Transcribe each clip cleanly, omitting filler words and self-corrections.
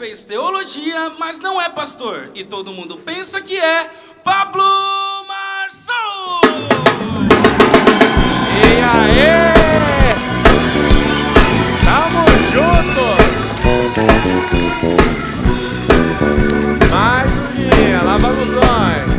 fez teologia, mas não é pastor. E todo mundo pensa que é Pablo Marçom! E aí? Tamo juntos! Mais um dia, lá vamos nós!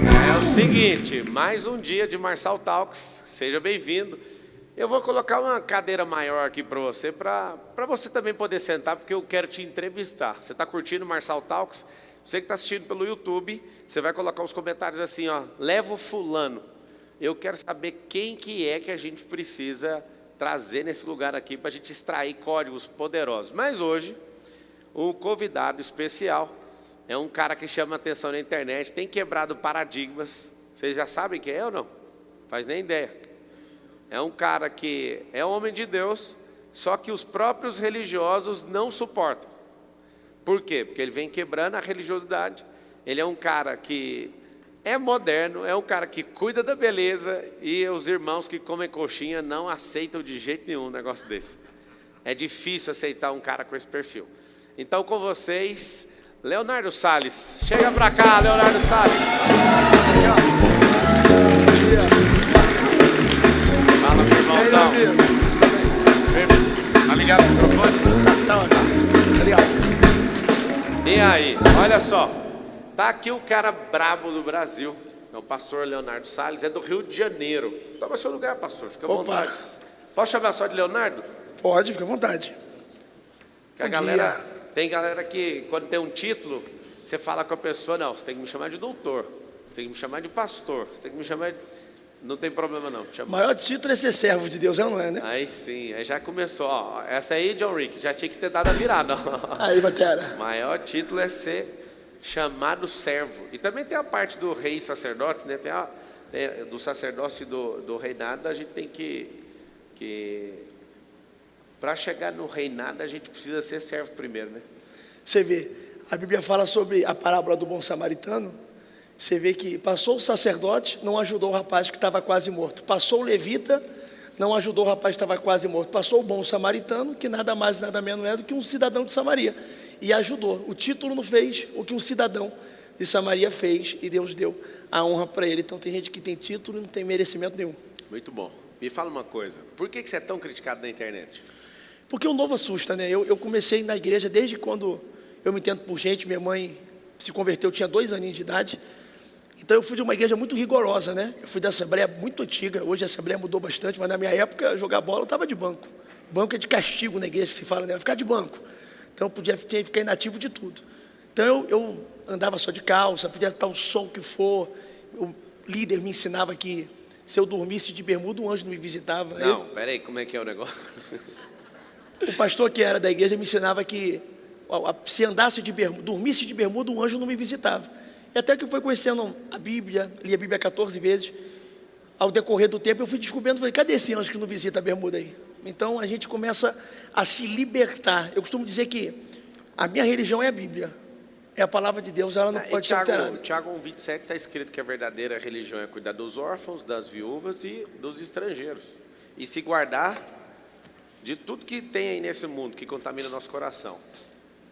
É o seguinte, mais um dia de Marçal Talks, seja bem-vindo. Eu vou colocar uma cadeira maior aqui para você também poder sentar, porque eu quero te entrevistar. Você está curtindo Marçal Talks? Você que está assistindo pelo YouTube, você vai colocar os comentários assim, ó, leva o fulano. Eu quero saber quem que é que a gente precisa trazer nesse lugar aqui para a gente extrair códigos poderosos. Mas hoje, o convidado especial é um cara que chama atenção na internet, tem quebrado paradigmas. Vocês já sabem quem é ou não? Faz nem ideia. É um cara que é homem de Deus, só que os próprios religiosos não suportam. Por quê? Porque ele vem quebrando a religiosidade. Ele é um cara que é moderno, é um cara que cuida da beleza, e os irmãos que comem coxinha não aceitam de jeito nenhum um negócio desse. É difícil aceitar um cara com esse perfil. Então, com vocês, Leonardo Salles. Chega pra cá, Leonardo Salles. Fala, meu irmãozão. Tá ligado o microfone? Tá ligado. E aí, olha só. Tá aqui o cara brabo do Brasil. É o pastor Leonardo Salles, é do Rio de Janeiro. Toma seu lugar, pastor, fica à vontade. Posso chamar só de Leonardo? Pode, fica à vontade. Que a galera, tem galera que, quando tem um título, você fala com a pessoa, não, você tem que me chamar de doutor, você tem que me chamar de pastor, você tem que me chamar de... Não tem problema não. O maior título é ser servo de Deus, não é, né? Aí sim, aí já começou, ó, essa aí, John Rick, já tinha que ter dado a virada. Aí, Batera. O maior título é ser chamado servo. E também tem a parte do rei e sacerdotes, né? Tem do sacerdócio e do reinado, a gente tem que para chegar no reinado, a gente precisa ser servo primeiro, né? Você vê, a Bíblia fala sobre a parábola do bom samaritano. Você vê que passou o sacerdote, não ajudou o rapaz que estava quase morto. Passou o levita, não ajudou o rapaz que estava quase morto. Passou o bom samaritano, que nada mais nada menos é do que um cidadão de Samaria, e ajudou. O título não fez o que um cidadão de Samaria fez, e Deus deu a honra para ele. Então tem gente que tem título e não tem merecimento nenhum. Muito bom. Me fala uma coisa, por que você é tão criticado na internet? Porque o novo assusta, né? Eu comecei na igreja desde quando eu me entendo por gente. Minha mãe se converteu, eu tinha 2 aninhos de idade. Então eu fui de uma igreja muito rigorosa, né? Eu fui da Assembleia muito antiga. Hoje a Assembleia mudou bastante, mas na minha época, jogar bola eu estava de banco. Banco é de castigo na igreja, se fala, né? Ficar de banco. Então eu tinha que ficar inativo de tudo. Então eu andava só de calça, podia estar o sol que for. O líder me ensinava que se eu dormisse de bermuda, um anjo não me visitava. Não, peraí, como é que é o negócio? O pastor que era da igreja me ensinava que se andasse de bermuda, dormisse de bermuda, um anjo não me visitava. E até que eu fui conhecendo a Bíblia, li a Bíblia 14 vezes. Ao decorrer do tempo eu fui descobrindo, falei, cadê esse anjo que não visita a bermuda aí? Então a gente começa a se libertar. Eu costumo dizer que a minha religião é a Bíblia, é a palavra de Deus, ela não pode ser alterada. Tiago 1,27 está escrito que a verdadeira religião é cuidar dos órfãos, das viúvas e dos estrangeiros. E se guardar de tudo que tem aí nesse mundo que contamina nosso coração.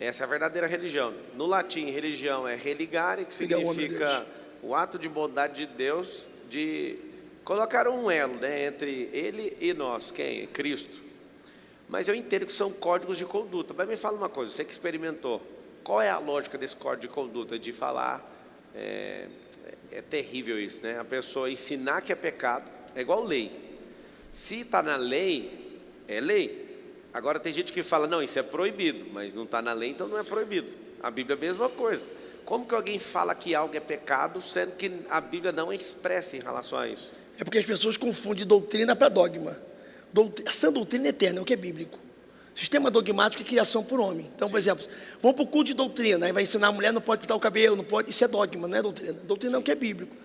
Essa é a verdadeira religião. No latim, religião é religare, que significa o ato de bondade de Deus, de colocar um elo, né, entre Ele e nós. Quem? Cristo. Mas eu entendo que são códigos de conduta. Mas me fala uma coisa, você que experimentou, qual é a lógica desse código de conduta? De falar, é terrível isso, né? A pessoa ensinar que é pecado, é igual lei. Se está na lei, é lei. Agora tem gente que fala, não, isso é proibido, mas não está na lei, então não é proibido. A Bíblia é a mesma coisa. Como que alguém fala que algo é pecado, sendo que a Bíblia não é expressa em relação a isso? É porque as pessoas confundem doutrina para dogma. Essa doutrina eterna é o que é bíblico. Sistema dogmático é criação por homem. Então, por exemplo, vamos para o culto de doutrina, aí vai ensinar a mulher não pode pintar o cabelo, não pode, isso é dogma, não é doutrina. Doutrina é o que é bíblico.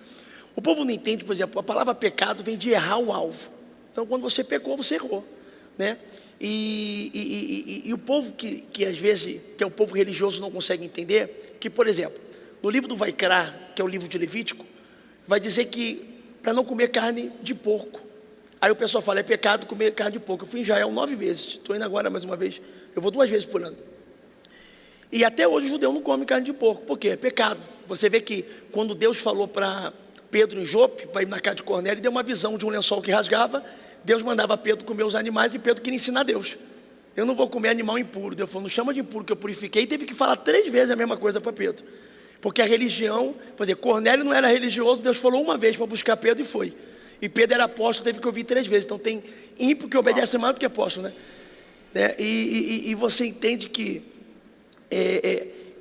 O povo não entende, por exemplo, a palavra pecado vem de errar o alvo. Então, quando você pecou, você errou, né? E o povo que às vezes, que é o povo religioso, não consegue entender, que, por exemplo, no livro do Vaikra, que é o livro de Levítico, vai dizer que para não comer carne de porco. Aí o pessoal fala, é pecado comer carne de porco. Eu fui em Israel 9 vezes, estou indo agora mais uma vez. Eu vou 2 vezes por ano. E até hoje o judeu não come carne de porco, porque é pecado. Você vê que quando Deus falou para Pedro em Jope, para ir na casa de Cornélio, deu uma visão de um lençol que rasgava, Deus mandava Pedro comer os animais e Pedro queria ensinar Deus. Eu não vou comer animal impuro. Deus falou, não chama de impuro que eu purifiquei, e teve que falar 3 vezes a mesma coisa para Pedro. Porque a religião, por exemplo, Cornélio não era religioso, Deus falou uma vez para buscar Pedro e foi. E Pedro era apóstolo, teve que ouvir 3 vezes. Então tem ímpio que obedece mais do que apóstolo, né? E você entende que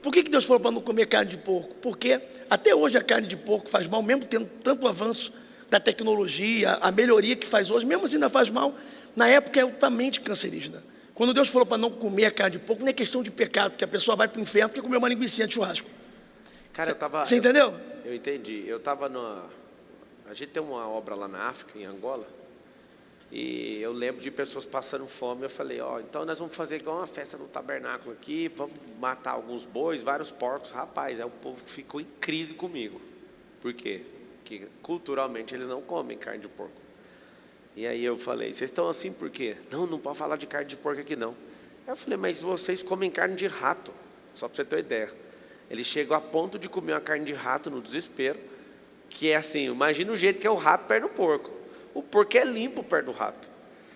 por que Deus falou para não comer carne de porco? Porque até hoje a carne de porco faz mal, mesmo tendo tanto avanço da tecnologia, a melhoria que faz hoje, mesmo assim ainda faz mal. Na época é altamente cancerígena. Quando Deus falou para não comer a carne de porco, não é questão de pecado, porque a pessoa vai para o inferno porque comeu uma linguiça de churrasco. Cara, Você entendeu? Eu entendi. Eu estava a gente tem uma obra lá na África, em Angola, e eu lembro de pessoas passando fome. Eu falei, então nós vamos fazer igual uma festa no tabernáculo aqui, vamos matar alguns bois, vários porcos. Rapaz, aí o povo ficou em crise comigo. Por quê? Porque culturalmente eles não comem carne de porco. E aí eu falei, vocês estão assim por quê? Não pode falar de carne de porco aqui não. Aí eu falei, mas vocês comem carne de rato, só para você ter uma ideia. Eles chegam a ponto de comer uma carne de rato no desespero, que é assim, imagina o jeito que é o rato perto do porco. O porco é limpo perto do rato.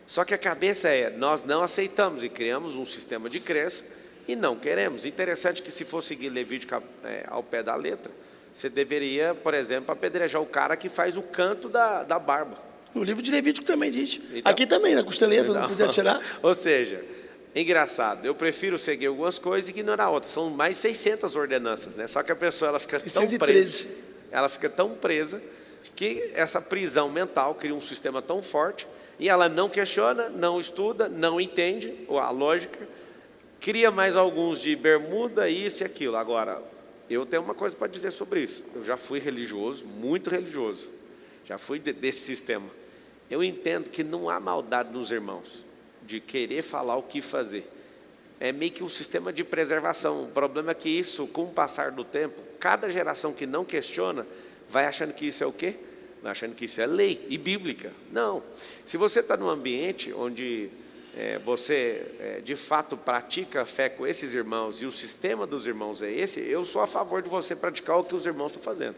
Só que a cabeça nós não aceitamos e criamos um sistema de crença e não queremos. Interessante que se for seguir Levítico ao pé da letra, você deveria, por exemplo, apedrejar o cara que faz o canto da barba. No livro de Levítico também diz. Então, aqui também, na costeleta, não podia tirar. Ou seja, engraçado, eu prefiro seguir algumas coisas e ignorar outras. São mais 600 ordenanças, né? Só que a pessoa ela fica 613. tão presa. Ela fica tão presa que essa prisão mental cria um sistema tão forte e ela não questiona, não estuda, não entende a lógica, cria mais alguns de bermuda, isso e aquilo. Agora, eu tenho uma coisa para dizer sobre isso. Eu já fui religioso, muito religioso, já fui desse sistema. Eu entendo que não há maldade nos irmãos de querer falar o que fazer. É meio que um sistema de preservação. O problema é que isso, com o passar do tempo, cada geração que não questiona, vai achando que isso é o quê? Vai achando que isso é lei e bíblica. Não. Se você está num ambiente onde você, de fato, pratica a fé com esses irmãos e o sistema dos irmãos é esse, eu sou a favor de você praticar o que os irmãos estão fazendo.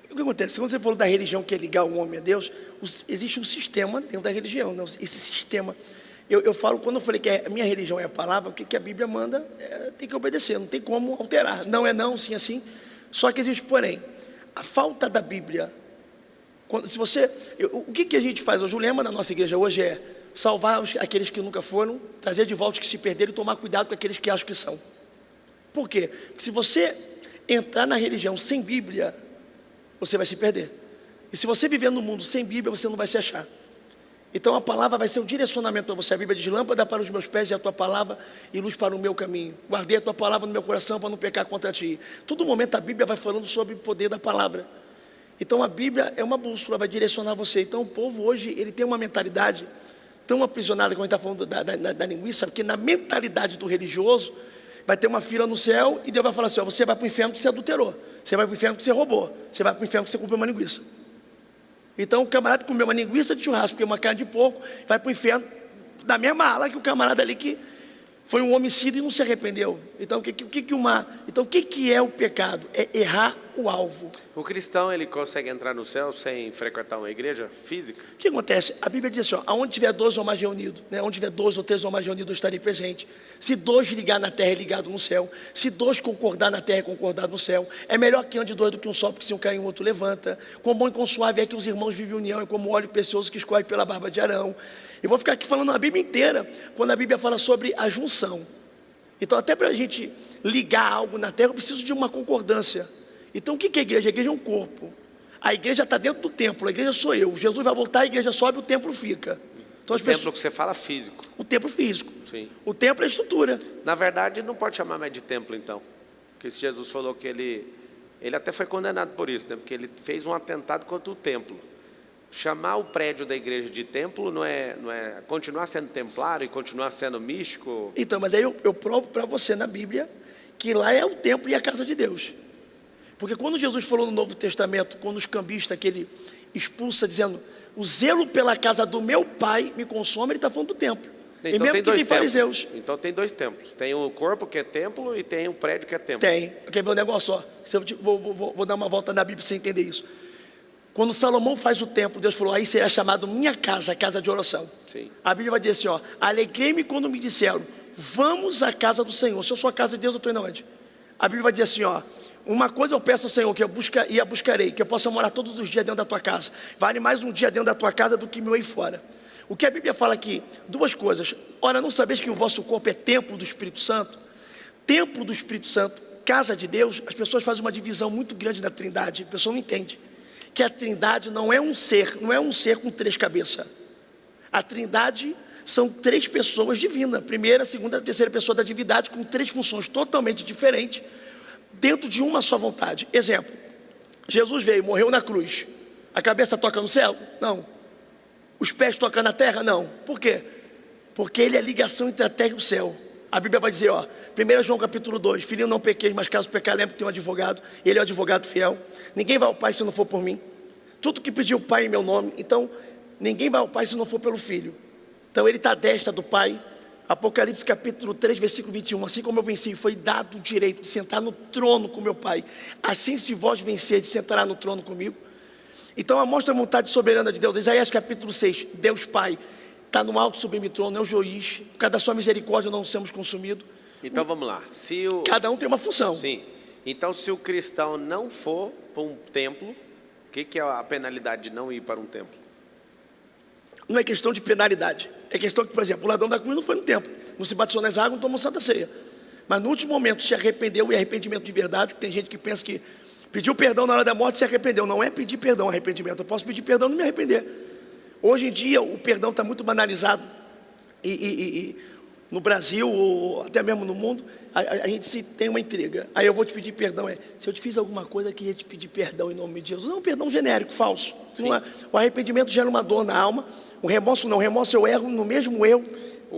O que acontece? Quando você falou da religião que é ligar o homem a Deus, existe um sistema dentro da religião. Não? Esse sistema... Eu falo, quando eu falei que a minha religião é a palavra, o que a Bíblia manda, tem que obedecer, não tem como alterar. Não é não, sim é sim. Só que existe, porém, a falta da Bíblia. O que a gente faz hoje? O lema na nossa igreja hoje é salvar aqueles que nunca foram, trazer de volta os que se perderam e tomar cuidado com aqueles que acham que são. Por quê? Porque se você entrar na religião sem Bíblia, você vai se perder. E se você viver no mundo sem Bíblia, você não vai se achar. Então a palavra vai ser o direcionamento para você. A Bíblia diz, lâmpada para os meus pés e a tua palavra e luz para o meu caminho. Guardei a tua palavra no meu coração para não pecar contra ti. Todo momento a Bíblia vai falando sobre o poder da palavra. Então a Bíblia é uma bússola, vai direcionar você. Então o povo hoje, ele tem uma mentalidade tão aprisionada, como a gente está falando da linguiça, porque na mentalidade do religioso, vai ter uma fila no céu e Deus vai falar assim, você vai para o inferno porque você adulterou. Você vai para o inferno porque você roubou. Você vai para o inferno porque você comprou uma linguiça. Então o camarada comeu uma linguiça de churrasco, porque uma carne de porco, vai para o inferno da mesma ala que o camarada ali que foi um homicídio e não se arrependeu. Então o que é o pecado? É errar o alvo. O cristão, ele consegue entrar no céu sem frequentar uma igreja física? O que acontece? A Bíblia diz assim, aonde tiver 2 ou mais reunidos, né? Onde tiver 2 ou 3 ou mais reunidos, eu estarei presente. Se 2 ligar na terra, é ligado no céu. Se 2 concordar na terra, é concordado no céu. É melhor que ande 2 do que um só, porque se um cair, um outro levanta. Com bom e com suave é que os irmãos vivem união, é como óleo precioso que escorre pela barba de Arão. Eu vou ficar aqui falando a Bíblia inteira, quando a Bíblia fala sobre a junção. Então até para a gente ligar algo na terra, eu preciso de uma concordância. Então o que é a igreja? A igreja é um corpo. A igreja está dentro do templo, a igreja sou eu. Jesus vai voltar, a igreja sobe, o templo fica. Então, o templo que você fala físico. O templo físico. Sim. O templo é a estrutura. Na verdade, não pode chamar mais de templo, então. Porque se Jesus falou que ele até foi condenado por isso, né? Porque ele fez um atentado contra o templo. Chamar o prédio da igreja de templo não é continuar sendo templário e continuar sendo místico? Então, mas aí eu provo para você na Bíblia que lá é o templo e a casa de Deus. Porque quando Jesus falou no Novo Testamento, quando os cambistas que ele expulsa, dizendo, o zelo pela casa do meu pai me consome, ele está falando do templo. Então e mesmo tem que dois tem fariseus. templos. Então tem dois templos. Tem o corpo que é templo e tem o prédio que é templo. Tem. Quer ver um negócio só? Vou dar uma volta na Bíblia para você entender isso. Quando Salomão faz o templo, Deus falou, aí será chamado minha casa, a casa de oração. Sim. A Bíblia vai dizer assim, ó, alegrei-me quando me disseram, vamos à casa do Senhor. Se eu sou a casa de Deus, eu estou indo onde? A Bíblia vai dizer assim, ó, uma coisa eu peço ao Senhor, que eu buscarei, que eu possa morar todos os dias dentro da tua casa. Vale mais um dia dentro da tua casa do que mil aí fora. O que a Bíblia fala aqui? Duas coisas. Ora, não sabeis que o vosso corpo é templo do Espírito Santo? Templo do Espírito Santo, casa de Deus. As pessoas fazem uma divisão muito grande da Trindade. A pessoa não entende que a Trindade não é um ser com três cabeças. A Trindade são três pessoas divinas, primeira, segunda, terceira pessoa da divindade, com três funções totalmente diferentes, dentro de uma só vontade. Exemplo, Jesus veio, morreu na cruz, a cabeça toca no céu? Não. Os pés tocam na terra? Não. Por quê? Porque ele é a ligação entre a terra e o céu. A Bíblia vai dizer, ó, 1 João capítulo 2, filhinho, não pequeis, mas caso pecar, lembre que tem um advogado, ele é o advogado fiel. Ninguém vai ao Pai se não for por mim. Tudo que pediu o Pai em meu nome, então ninguém vai ao Pai se não for pelo Filho. Então ele está à destra do Pai. Apocalipse capítulo 3, versículo 21, assim como eu venci, foi dado o direito de sentar no trono com meu Pai. Assim se vós vencerdes, sentará no trono comigo. Então mostra a vontade soberana de Deus. Isaías capítulo 6, Deus Pai está no alto sublime trono, é o juiz. Por causa da sua misericórdia não somos consumidos. Então vamos lá. Cada um tem uma função. Sim. Então se o cristão não for para um templo, o que é a penalidade de não ir para um templo? Não é questão de penalidade. É questão que, por exemplo, o ladrão da cruz não foi no templo, não se batizou nas águas, não tomou santa ceia. Mas no último momento se arrependeu, e arrependimento de verdade, porque tem gente que pensa que pediu perdão na hora da morte e se arrependeu. Não é pedir perdão, arrependimento. Eu posso pedir perdão e não me arrepender. Hoje em dia o perdão está muito banalizado. E no Brasil, ou até mesmo no mundo, a gente tem uma intriga. Aí eu vou te pedir perdão. Se eu te fiz alguma coisa, eu queria te pedir perdão em nome de Jesus. Não é um perdão genérico, falso. Não é. O arrependimento gera uma dor na alma. O remorso não. O remorso eu erro no mesmo erro,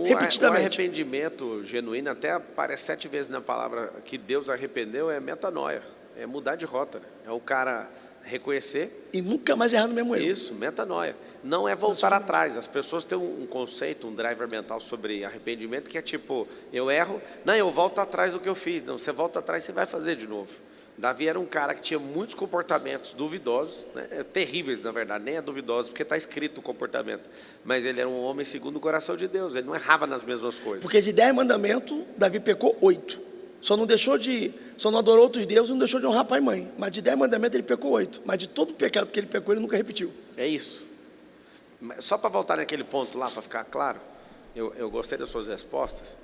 repetidamente. O arrependimento genuíno, até aparece 7 vezes na palavra que Deus arrependeu, é metanoia. É mudar de rota. Né? É o cara reconhecer. E nunca mais errar no mesmo erro. Isso, metanoia. Não é voltar atrás. As pessoas têm um conceito, um driver mental sobre arrependimento que é tipo, eu erro, não, eu volto atrás do que eu fiz. Não, você volta atrás, você vai fazer de novo. Davi era um cara que tinha muitos comportamentos duvidosos, né? Terríveis na verdade, nem é duvidoso, porque está escrito o comportamento. Mas ele era um homem segundo o coração de Deus, ele não errava nas mesmas coisas. Porque de 10 mandamentos, Davi pecou 8. Só não adorou outros deuses e não deixou de honrar pai e mãe. Mas de 10 mandamentos ele pecou 8. Mas de todo o pecado que ele pecou, ele nunca repetiu. É isso. Só para voltar naquele ponto lá, para ficar claro, eu gostei das suas respostas.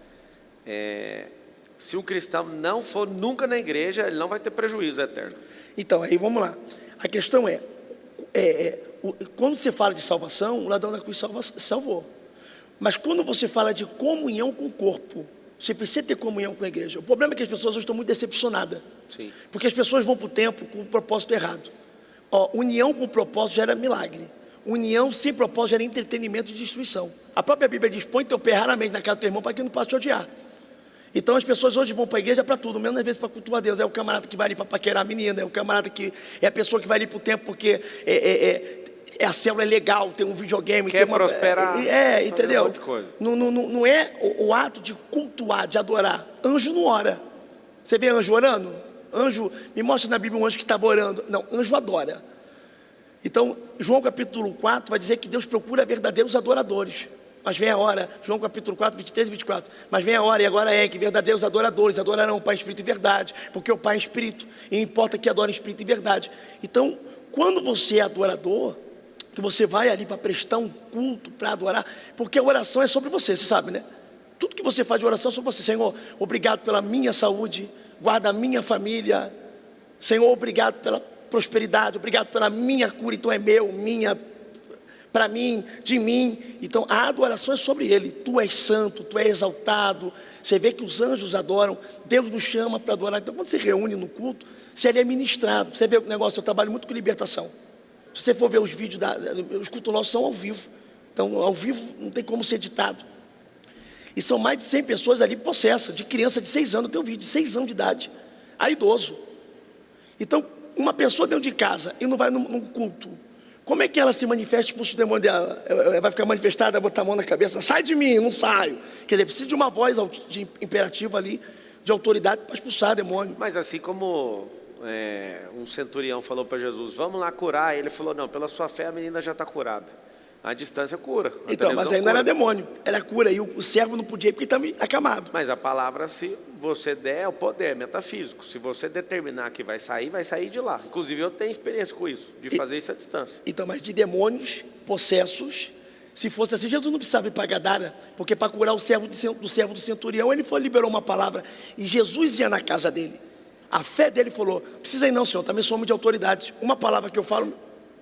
Se o cristão não for nunca na igreja, ele não vai ter prejuízo eterno. Então, aí vamos lá. A questão quando você fala de salvação, o ladrão da cruz salvou. Mas quando você fala de comunhão com o corpo, você precisa ter comunhão com a igreja. O problema é que as pessoas hoje estão muito decepcionadas. Sim. Porque as pessoas vão para o templo com o propósito errado. União com propósito gera milagre. União sem propósito gera entretenimento e destruição. A própria Bíblia diz, põe teu pé raramente na casa do teu irmão para que não possa te odiar. Então as pessoas hoje vão para a igreja para tudo, menos às vezes para cultuar Deus. É o camarada que vai ali para paquerar a menina, é o camarada que é a pessoa que vai ali para o templo porque a célula é legal, tem um videogame. Quer prosperar. Entendeu? Um monte de coisa. Não é o ato de cultuar, de adorar. Anjo não ora. Você vê anjo orando? Anjo, me mostra na Bíblia um anjo que estava orando. Não, anjo adora. Então, João capítulo 4 vai dizer que Deus procura verdadeiros adoradores. Mas vem a hora, João capítulo 4, 23 e 24. Mas vem a hora, e agora que verdadeiros adoradores adorarão o Pai em espírito e verdade. Porque o Pai é espírito, e importa que adore em espírito e verdade. Então, quando você é adorador, que você vai ali para prestar um culto, para adorar, porque a oração é sobre você, você sabe, né? Tudo que você faz de oração é sobre você. Senhor, obrigado pela minha saúde, guarda a minha família. Senhor, obrigado pela prosperidade, obrigado pela minha cura, então é meu, minha, para mim, de mim. Então a adoração é sobre Ele. Tu és santo, tu és exaltado. Você vê que os anjos adoram, Deus nos chama para adorar. Então quando se reúne no culto, se ele é ministrado. Você vê o negócio, eu trabalho muito com libertação. Se você for ver os vídeos, os cultos nossos são ao vivo. Então ao vivo não tem como ser editado. E são mais de 100 pessoas ali possessas, de criança de 6 anos, eu tenho um vídeo de 6 anos de idade, a idoso. Então, uma pessoa dentro de casa e não vai num culto, Como é que ela se manifesta, expulsa o demônio dela? Ela vai ficar manifestada, botar a mão na cabeça, sai de mim, não saio. Quer dizer, precisa de uma voz imperativa ali, de autoridade para expulsar demônio. Mas assim como um centurião falou para Jesus, vamos lá curar, ele falou, não, pela sua fé a menina já está curada. A distância cura. Então, mas aí não era demônio, era cura. E o servo não podia ir porque estava acamado. Mas a palavra, se você der, é o poder metafísico. Se você determinar que vai sair de lá. Inclusive, eu tenho experiência com isso, de fazer isso à distância. Então, mas de demônios, possessos, se fosse assim, Jesus não precisava ir para Gadara, porque para curar o servo do centurião, ele liberou uma palavra. E Jesus ia na casa dele. A fé dele falou, precisa ir não, senhor, também sou homem de autoridade. Uma palavra que eu falo...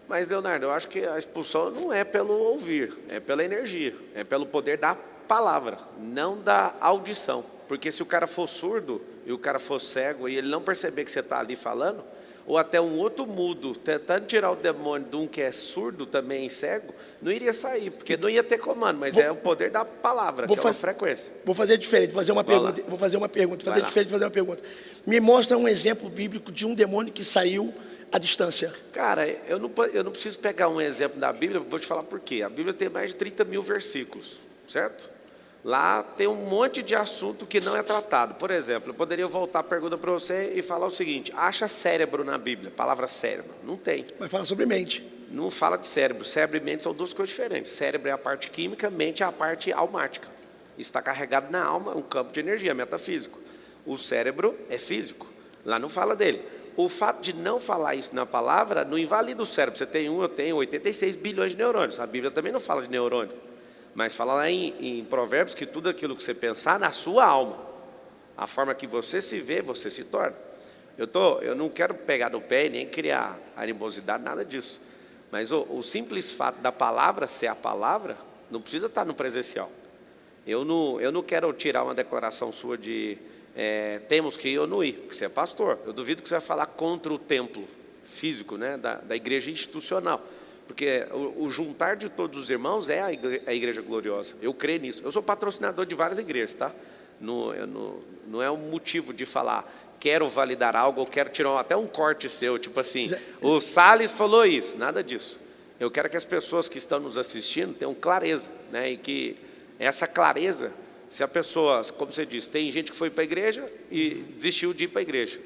Mas, Leonardo, eu acho que a expulsão não é pelo ouvir, é pela energia, é pelo poder da palavra, não da audição. Porque se o cara for surdo e o cara for cego e ele não perceber que você está ali falando, ou até um outro mudo tentando tirar o demônio de um que é surdo também e cego, não iria sair, porque não ia ter comando, mas é o poder da palavra, que é uma frequência. Vou fazer diferente, fazer uma pergunta. Me mostra um exemplo bíblico de um demônio que saiu à distância. Cara, eu não preciso pegar um exemplo da Bíblia, vou te falar por quê. A Bíblia tem mais de 30 mil versículos, certo? Lá tem um monte de assunto que não é tratado. Por exemplo, eu poderia voltar a pergunta para você e falar o seguinte, acha cérebro na Bíblia, palavra cérebro, não tem. Mas fala sobre mente. Não fala de cérebro, cérebro e mente são duas coisas diferentes. Cérebro é a parte química, mente é a parte almática. Está carregado na alma, um campo de energia metafísico. O cérebro é físico, lá não fala dele. O fato de não falar isso na palavra não invalida o cérebro. Você tem eu tenho 86 bilhões de neurônios. A Bíblia também não fala de neurônio. Mas fala lá em Provérbios que tudo aquilo que você pensar na sua alma, a forma que você se vê, você se torna. Eu não quero pegar no pé e nem criar animosidade, nada disso. Mas o simples fato da palavra ser a palavra, não precisa estar no presencial. Eu não quero tirar uma declaração sua de... temos que ir ou não ir, porque você é pastor. Eu duvido que você vai falar contra o templo físico, né, da igreja institucional, porque o juntar de todos os irmãos é a igreja gloriosa. Eu creio nisso. Eu sou patrocinador de várias igrejas, tá? Não é um motivo de falar quero validar algo ou quero tirar até um corte seu, tipo assim, o Salles falou isso, nada disso. Eu quero que as pessoas que estão nos assistindo tenham clareza, né, e que essa clareza, se a pessoa, como você disse, tem gente que foi para a igreja e desistiu de ir para a igreja.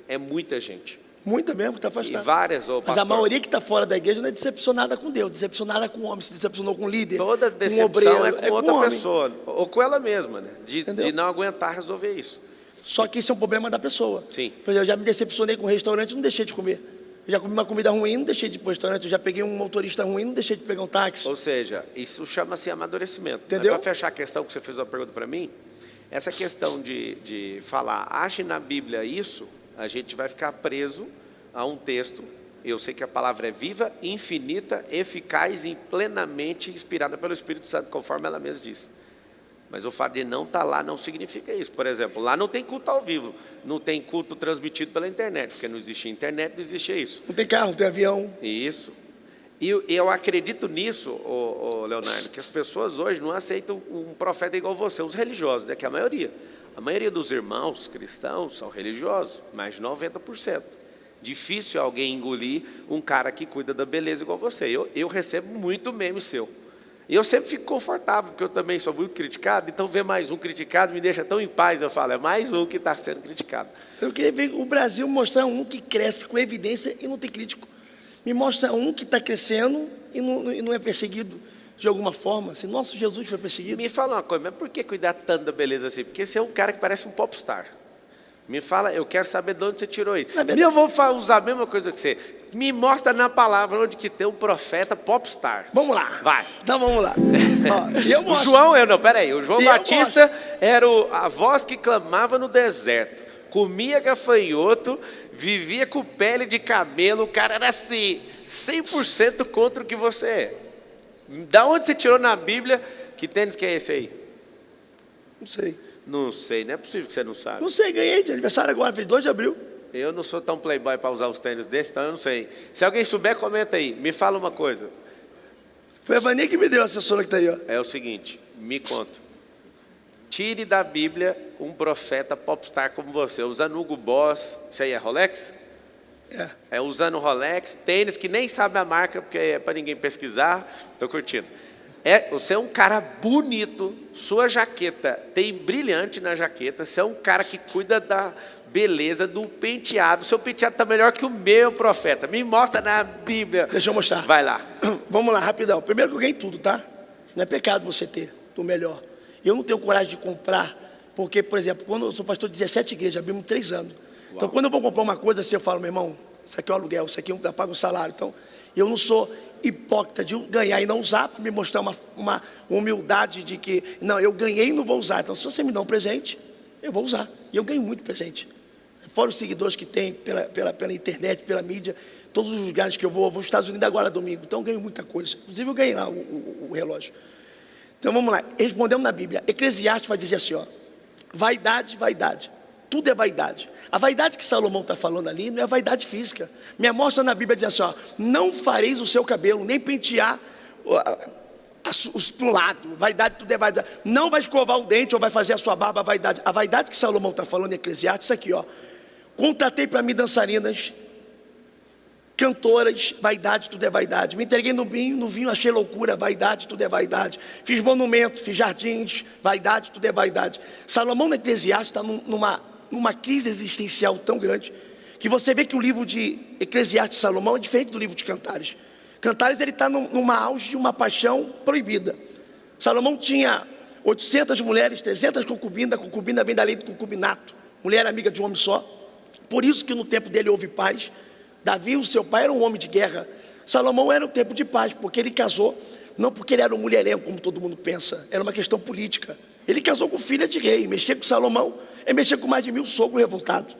É muita gente. Muita mesmo que está afastada. E várias, mas a maioria que está fora da igreja não é decepcionada com Deus, decepcionada com o homem, se decepcionou com o líder. Toda decepção com o obreiro, é com outra pessoa, ou com ela mesma, né? De não aguentar resolver isso. Só que isso é um problema da pessoa. Sim. Por exemplo, eu já me decepcionei com um restaurante, não deixei de comer. Eu já comi uma comida ruim, não deixei de ir para o restaurante. Eu já peguei um motorista ruim, não deixei de pegar um táxi. Ou seja, isso chama-se amadurecimento. Entendeu? Para fechar a questão que você fez uma pergunta para mim, essa questão de falar, ache na Bíblia isso, a gente vai ficar preso a um texto. Eu sei que a palavra é viva, infinita, eficaz e plenamente inspirada pelo Espírito Santo, conforme ela mesma diz. Mas o fato de não estar lá não significa isso. Por exemplo, lá não tem culto ao vivo, não tem culto transmitido pela internet, porque não existe internet, não existe isso. Não tem carro, não tem avião. Isso. E eu acredito nisso, Leonardo, que as pessoas hoje não aceitam um profeta igual você, os religiosos, né, que é a maioria. A maioria dos irmãos cristãos são religiosos, mais de 90%. Difícil alguém engolir um cara que cuida da beleza igual você. Eu recebo muito meme seu. E eu sempre fico confortável, porque eu também sou muito criticado, então ver mais um criticado me deixa tão em paz. Eu falo, é mais um que está sendo criticado. Eu queria ver o Brasil mostrar um que cresce com evidência e não tem crítico. Me mostra um que está crescendo e não é perseguido de alguma forma. Assim, nosso Jesus foi perseguido. Me fala uma coisa, mas por que cuidar tanto da beleza assim? Porque você é um cara que parece um popstar. Me fala, eu quero saber de onde você tirou isso. E eu vou usar a mesma coisa que você. Me mostra na palavra onde que tem um profeta popstar. Vamos lá. Vai. Então vamos lá. Ó, o João, o João Batista era a voz que clamava no deserto. Comia gafanhoto, vivia com pele de camelo. O cara era assim, 100% contra o que você é. Da onde você tirou na Bíblia? Que tênis que é esse aí? Não sei. Não sei, não é possível que você não sabe. Não sei, ganhei de aniversário agora, fez 2 de abril. Eu não sou tão playboy para usar os tênis desses, então eu não sei. Se alguém souber, comenta aí. Me fala uma coisa. Foi a Vani que me deu a assessora que está aí, ó. É o seguinte, me conta. Tire da Bíblia um profeta popstar como você, usando Hugo Boss. Isso aí é Rolex? É. Usando Rolex, tênis que nem sabe a marca, porque é para ninguém pesquisar. Tô curtindo. Você é um cara bonito, sua jaqueta tem brilhante na jaqueta, você é um cara que cuida da beleza do penteado. Seu penteado está melhor que o meu, profeta. Me mostra na Bíblia. Deixa eu mostrar. Vai lá. Vamos lá, rapidão. Primeiro que eu ganhei tudo, tá? Não é pecado você ter do melhor. Eu não tenho coragem de comprar, porque, por exemplo, quando eu sou pastor de 17 igrejas, abrimos 3 anos. Uau. Então, quando eu vou comprar uma coisa assim, eu falo, meu irmão, isso aqui é o aluguel, isso aqui eu pago o salário. Então, eu não sou hipócrita de ganhar e não usar, para me mostrar uma humildade de que, não, eu ganhei e não vou usar. Então, se você me dá um presente, eu vou usar. E eu ganho muito presente. Fora os seguidores que tem pela internet, pela mídia, todos os lugares que eu vou aos Estados Unidos agora domingo, então eu ganho muita coisa. Inclusive eu ganhei lá o relógio. Então vamos lá, respondendo na Bíblia, Eclesiastes vai dizer assim, ó, vaidade, vaidade, tudo é vaidade. A vaidade que Salomão está falando ali não é a vaidade física. Me mostra na Bíblia diz assim, ó, não fareis o seu cabelo, nem pentear para o lado, vaidade, tudo é vaidade. Não vai escovar o dente ou vai fazer a sua barba, vaidade. A vaidade que Salomão está falando em Eclesiastes, isso aqui, ó. Contratei para mim dançarinas, cantoras, vaidade, tudo é vaidade. Me entreguei no vinho achei loucura, vaidade, tudo é vaidade. Fiz monumento, fiz jardins, vaidade, tudo é vaidade. Salomão no Eclesiastes está numa crise existencial tão grande, que você vê que o livro de Eclesiastes de Salomão é diferente do livro de Cantares. Cantares ele está numa auge de uma paixão proibida. Salomão tinha 800 mulheres, 300 concubinas, a concubina vem da lei do concubinato. Mulher amiga de um homem só. Por isso que no tempo dele houve paz. Davi, o seu pai, era um homem de guerra. Salomão era um tempo de paz, porque ele casou, não porque ele era um mulherengo, como todo mundo pensa, era uma questão política. Ele casou com filha de rei, mexer com Salomão é mexer com mais de 1000 sogros revoltados.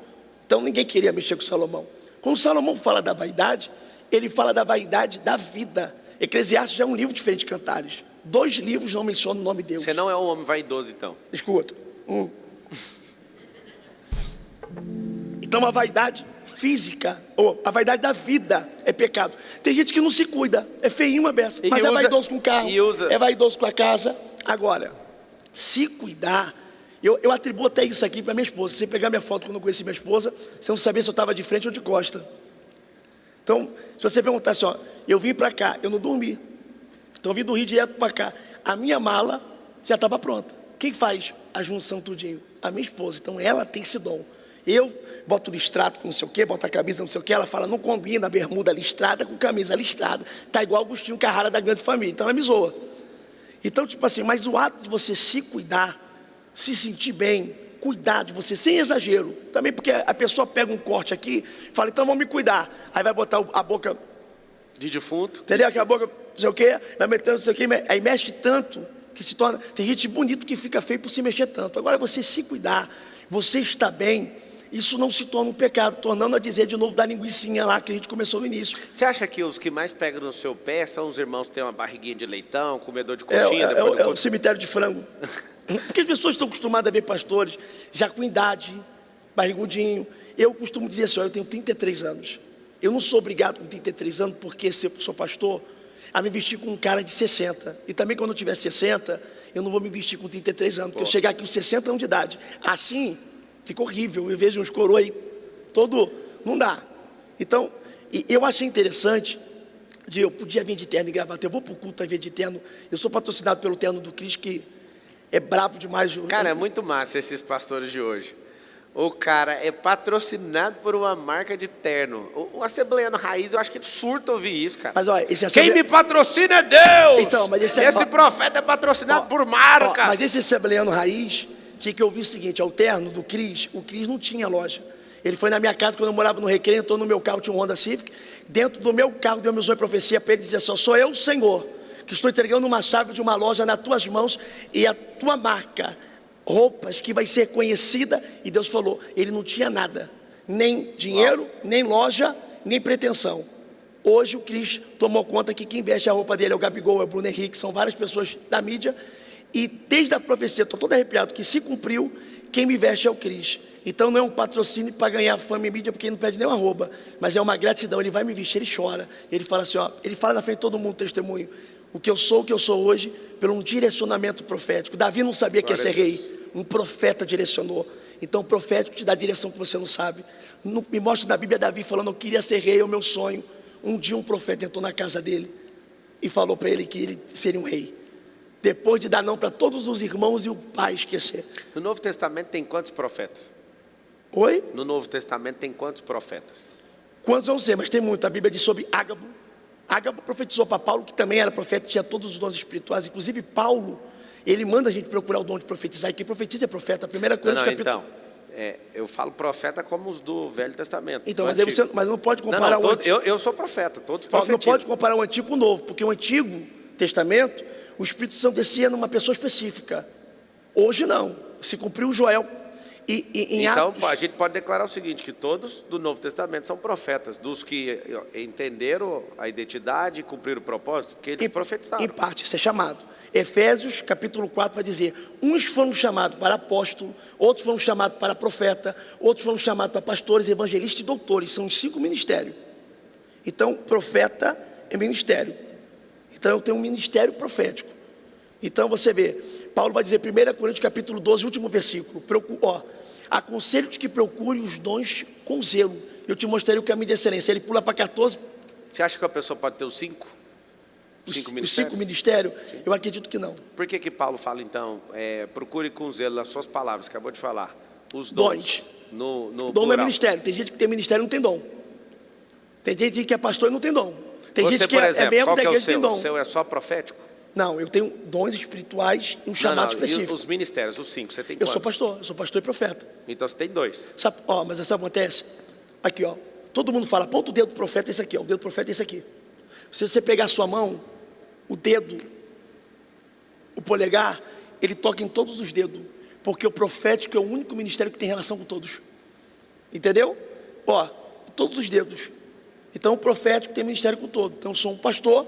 Então ninguém queria mexer com Salomão. Quando Salomão fala da vaidade, ele fala da vaidade da vida. Eclesiastes já é um livro diferente de Cantares. 2 livros não mencionam o nome de Deus. Você não é um homem vaidoso, então? Escuta. Então a vaidade física, ou a vaidade da vida é pecado. Tem gente que não se cuida, é feinho a beça, mas é vaidoso com o carro, é vaidoso com a casa. Agora, se cuidar, eu atribuo até isso aqui para minha esposa. Se você pegar minha foto quando eu conheci minha esposa, você não sabia se eu estava de frente ou de costa. Então, se você perguntar assim, ó, eu vim para cá, eu não dormi. Então eu vim do Rio direto para cá. A minha mala já estava pronta. Quem faz a junção tudinho? A minha esposa. Então ela tem esse dom. Eu boto listrado com não sei o que, boto a camisa não sei o que, ela fala, não combina a bermuda listrada com camisa listrada, tá igual Agostinho Carrara da Grande Família, então ela me zoa. Então, tipo assim, mas o ato de você se cuidar, se sentir bem, cuidar de você, sem exagero, também porque a pessoa pega um corte aqui, fala, então vamos me cuidar, aí vai botar a boca de defunto, entendeu? Que a boca, não sei o que, vai metendo não sei o que, aí mexe tanto, que se torna, tem gente bonito que fica feio por se mexer tanto. Agora você se cuidar, você está bem, isso não se torna um pecado, tornando a dizer de novo da linguicinha lá que a gente começou no início. Você acha que os que mais pegam no seu pé são os irmãos que têm uma barriguinha de leitão, comedor de coxinha? É o cemitério de frango. Porque as pessoas estão acostumadas a ver pastores já com idade, barrigudinho. Eu costumo dizer assim, eu tenho 33 anos. Eu não sou obrigado com 33 anos, porque se eu sou pastor, a me vestir com um cara de 60. E também quando eu tiver 60, eu não vou me vestir com 33 anos, porque eu chegar aqui com 60 anos de idade. Assim, fica horrível. Eu vejo uns coroa aí, todo... Não dá. Então, eu achei interessante, eu podia vir de terno e gravata. Eu vou para o culto a vir de terno. Eu sou patrocinado pelo terno do Cristo, que é brabo demais. Cara, é muito massa esses pastores de hoje. O cara é patrocinado por uma marca de terno. O assembleano raiz, eu acho que ele surta ouvir isso, cara. Mas olha, Quem me patrocina é Deus! Então, mas esse profeta é patrocinado por marca. Mas esse assembleano raiz tinha que ouvir o seguinte, o terno do Cris, o Cris não tinha loja. Ele foi na minha casa quando eu morava no Recreio, entrou no meu carro, tinha um Honda Civic. Dentro do meu carro, Deus me usou em profecia para ele dizer só, sou eu, Senhor, que estou entregando uma chave de uma loja nas tuas mãos e a tua marca, roupas que vai ser conhecida. E Deus falou, ele não tinha nada, nem dinheiro, nem loja, nem pretensão. Hoje o Cris tomou conta que quem veste a roupa dele é o Gabigol, é o Bruno Henrique, são várias pessoas da mídia. E desde a profecia, estou todo arrepiado, que se cumpriu, quem me veste é o Cris. Então não é um patrocínio para ganhar fama e mídia, porque ele não pede nem uma arroba, mas é uma gratidão. Ele vai me vestir, ele chora. Ele fala assim, ó, ele fala na frente de todo mundo, testemunho, o que eu sou hoje, pelo um direcionamento profético. Davi não sabia que ia ser rei, um profeta direcionou. Então o profético te dá a direção que você não sabe. Me mostra na Bíblia Davi falando, eu queria ser rei, é o meu sonho. Um dia um profeta entrou na casa dele e falou para ele que ele seria um rei. Depois de dar não para todos os irmãos e o pai esquecer. No Novo Testamento tem quantos profetas? Oi? No Novo Testamento tem quantos profetas? Quantos eu não sei, mas tem muito. A Bíblia diz sobre Ágabo. Ágabo profetizou para Paulo, que também era profeta, tinha todos os dons espirituais. Inclusive Paulo, ele manda a gente procurar o dom de profetizar. E quem profetiza é profeta. 1 Coríntios capítulo... Então, eu falo profeta como os do Velho Testamento. Então, mas, aí você, mas não pode comparar o Antigo. Eu sou profeta, todos Não profetizam. pode comparar o Antigo com o Novo, porque o Antigo Testamento, o Espírito Santo descia numa pessoa específica. Hoje não. Se cumpriu o Joel. Então, Atos, a gente pode declarar o seguinte, que todos do Novo Testamento são profetas, dos que entenderam a identidade e cumpriram o propósito, porque eles profetizaram. Em parte, isso é chamado. Efésios, capítulo 4, vai dizer, uns foram chamados para apóstolo, outros foram chamados para profeta, outros foram chamados para pastores, evangelistas e doutores. São os 5 ministérios. Então, profeta é ministério. Então, eu tenho um ministério profético. Então, você vê, Paulo vai dizer, 1 Coríntios capítulo 12, último versículo, aconselho-te que procure os dons com zelo. Eu te mostrarei o caminho de excelência. Ele pula para 14. Você acha que a pessoa pode ter os 5? Os 5 ministérios? Sim. Eu acredito que não. Por que Paulo fala então, procure com zelo nas suas palavras, acabou de falar, os dons. No dom plural. Não é ministério. Tem gente que tem ministério e não tem dom. Tem gente que é pastor e não tem dom. Tem gente que é membro da igreja e tem dom. O seu é só profético? Não, eu tenho dons espirituais e um chamado específico. E os ministérios, os 5, você tem quantos? Eu sou pastor e profeta. Então você tem 2. Sabe, mas sabe o que acontece? Aqui, todo mundo fala, ponta o dedo do profeta é esse aqui, o dedo do profeta é esse aqui. Se você pegar a sua mão, o dedo, o polegar, ele toca em todos os dedos, porque o profético é o único ministério que tem relação com todos. Entendeu? Todos os dedos. Então o profético tem ministério com todos. Então eu sou um pastor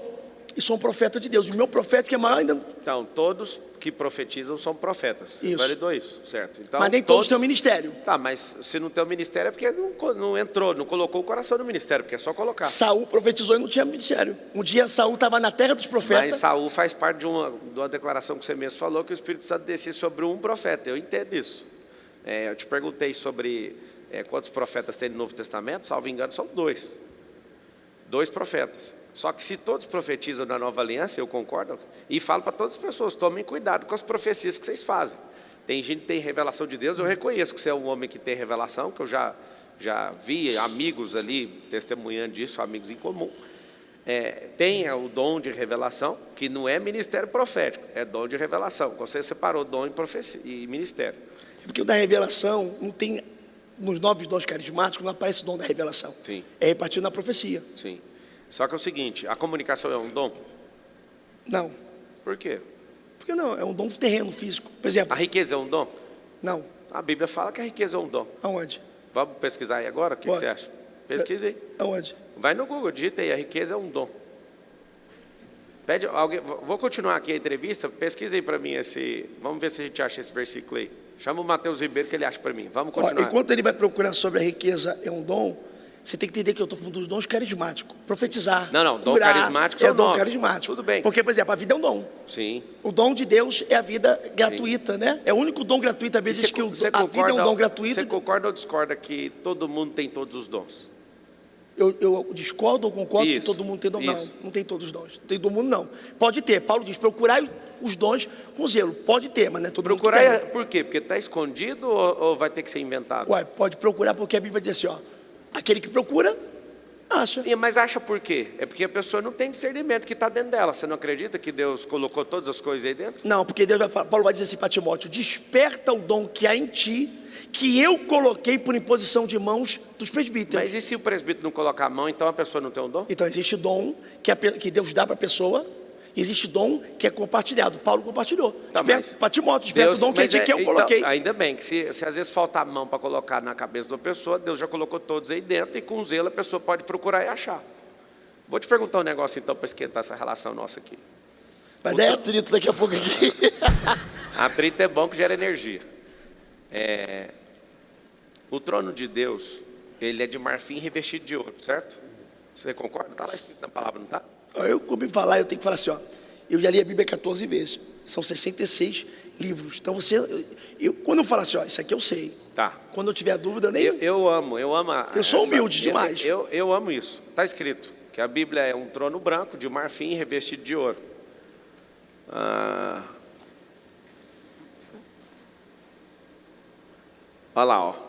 e sou um profeta de Deus. O meu profético é maior ainda. Então, todos que profetizam são profetas. Isso. Validou isso, certo? Então, mas nem todos têm um ministério. Tá, mas se não tem um ministério é porque não entrou, não colocou o coração no ministério, porque é só colocar. Saul profetizou e não tinha ministério. Um dia Saul estava na terra dos profetas. Mas Saul faz parte de uma declaração que você mesmo falou, que o Espírito Santo descia sobre um profeta. Eu entendo isso. Eu te perguntei sobre quantos profetas tem no Novo Testamento, salvo engano, são 2. 2 profetas. Só que se todos profetizam na nova aliança, eu concordo, e falo para todas as pessoas, tomem cuidado com as profecias que vocês fazem. Tem gente que tem revelação de Deus, eu reconheço que você é um homem que tem revelação, que eu já vi amigos ali testemunhando disso, amigos em comum. Tem o dom de revelação, que não é ministério profético, é dom de revelação. Você separou dom e ministério. Porque o da revelação não tem, nos 9 dons carismáticos, não aparece o dom da revelação. Sim. É repartido na profecia. Sim. Só que é o seguinte, a comunicação é um dom? Não. Por quê? Porque não, é um dom terreno, físico. Por exemplo. A riqueza é um dom? Não. A Bíblia fala que a riqueza é um dom. Aonde? Vamos pesquisar aí agora? O que você acha? Pesquise aí. Aonde? Vai no Google, digita aí, a riqueza é um dom. Pede alguém, vou continuar aqui a entrevista, pesquisa aí para mim vamos ver se a gente acha esse versículo aí. Chama o Mateus Ribeiro que ele acha para mim. Vamos continuar. Enquanto ele vai procurar sobre a riqueza é um dom, você tem que entender que eu estou falando dos dons carismáticos. Profetizar. Não, dom curar, carismático é dom 9. carismático. Tudo bem. Porque, por exemplo, a vida é um dom. Sim. O dom de Deus é a vida gratuita, sim, né? É o único dom gratuito. A Bíblia diz que a vida é um dom gratuito. Você concorda ou discorda que todo mundo tem todos os dons? Eu discordo ou concordo que todo mundo tem dom? Não, não tem todos os dons. Não tem todo mundo, não. Pode ter. Paulo diz, procurai os dons com zelo. Pode ter, mas não é todo mundo que tem. Por quê? Porque está escondido ou vai ter que ser inventado? Pode procurar porque a Bíblia diz assim, aquele que procura, acha. Mas acha por quê? É porque a pessoa não tem discernimento que está dentro dela. Você não acredita que Deus colocou todas as coisas aí dentro? Não, porque Deus Paulo vai dizer assim para Timóteo, desperta o dom que há em ti, que eu coloquei por imposição de mãos dos presbíteros. Mas e se o presbítero não colocar a mão, então a pessoa não tem um dom? Então existe dom que Deus dá para a pessoa, existe dom que é compartilhado. Paulo compartilhou. Tá, para Timóteo, desperta o dom que eu coloquei. Então, ainda bem que se às vezes faltar a mão para colocar na cabeça da pessoa, Deus já colocou todos aí dentro e com zelo a pessoa pode procurar e achar. Vou te perguntar um negócio então para esquentar essa relação nossa aqui. Vai dar atrito daqui a pouco aqui. Atrito é bom que gera energia. O trono de Deus, ele é de marfim revestido de ouro, certo? Você concorda? Está lá escrito na palavra, não está? Eu, como falar, eu tenho que falar assim, eu já li a Bíblia 14 vezes, são 66, livros. Então quando eu falo assim, ó, isso aqui eu sei. Tá. Quando eu tiver dúvida, nem... Eu amo. Eu sou humilde demais. Eu amo isso. Está escrito que a Bíblia é um trono branco de marfim revestido de ouro. Olha lá, ó.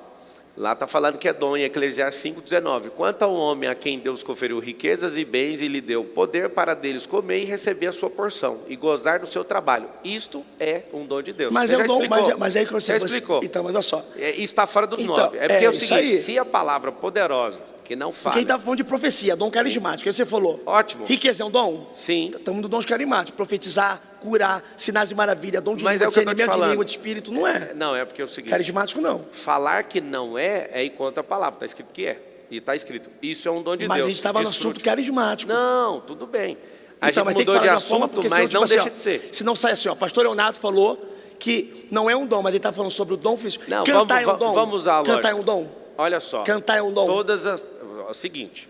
Lá está falando que é dom em Eclesiastes 5,19. Quanto ao homem a quem Deus conferiu riquezas e bens e lhe deu poder para deles comer e receber a sua porção e gozar do seu trabalho. Isto é um dom de Deus. Mas você é um dom, explicou. mas aí que você explicou. Então, mas olha só. Isso está fora dos Então, 9. É porque é o seguinte, aí. se a palavra poderosa, que não fala... Quem está falando de profecia, dom carismático, aí você falou. Ótimo. Riqueza é um dom? Sim. Estamos no dom carismático, profetizar, curar, sinais e maravilha, dom de Mas língua, é o que eu tô te discernimento de falando. língua, de espírito, não é. Não, é porque é o seguinte... Carismático não. Falar que não é ir contra a palavra. Está escrito que é. E está escrito. Isso é um dom de Mas Deus. a gente estava no Desfrute. assunto carismático. Não, tudo bem. A Então, mas gente tem que mudou falar de uma forma, assunto, porque mas senão, não tipo deixa assim, de ser. Se não sai assim, ó, pastor Leonardo falou que não é um dom, mas ele está falando sobre o dom físico. Não, Cantar é um dom. vamos usar a lógica. Cantar é um dom. Olha só. Cantar é um dom. É o seguinte.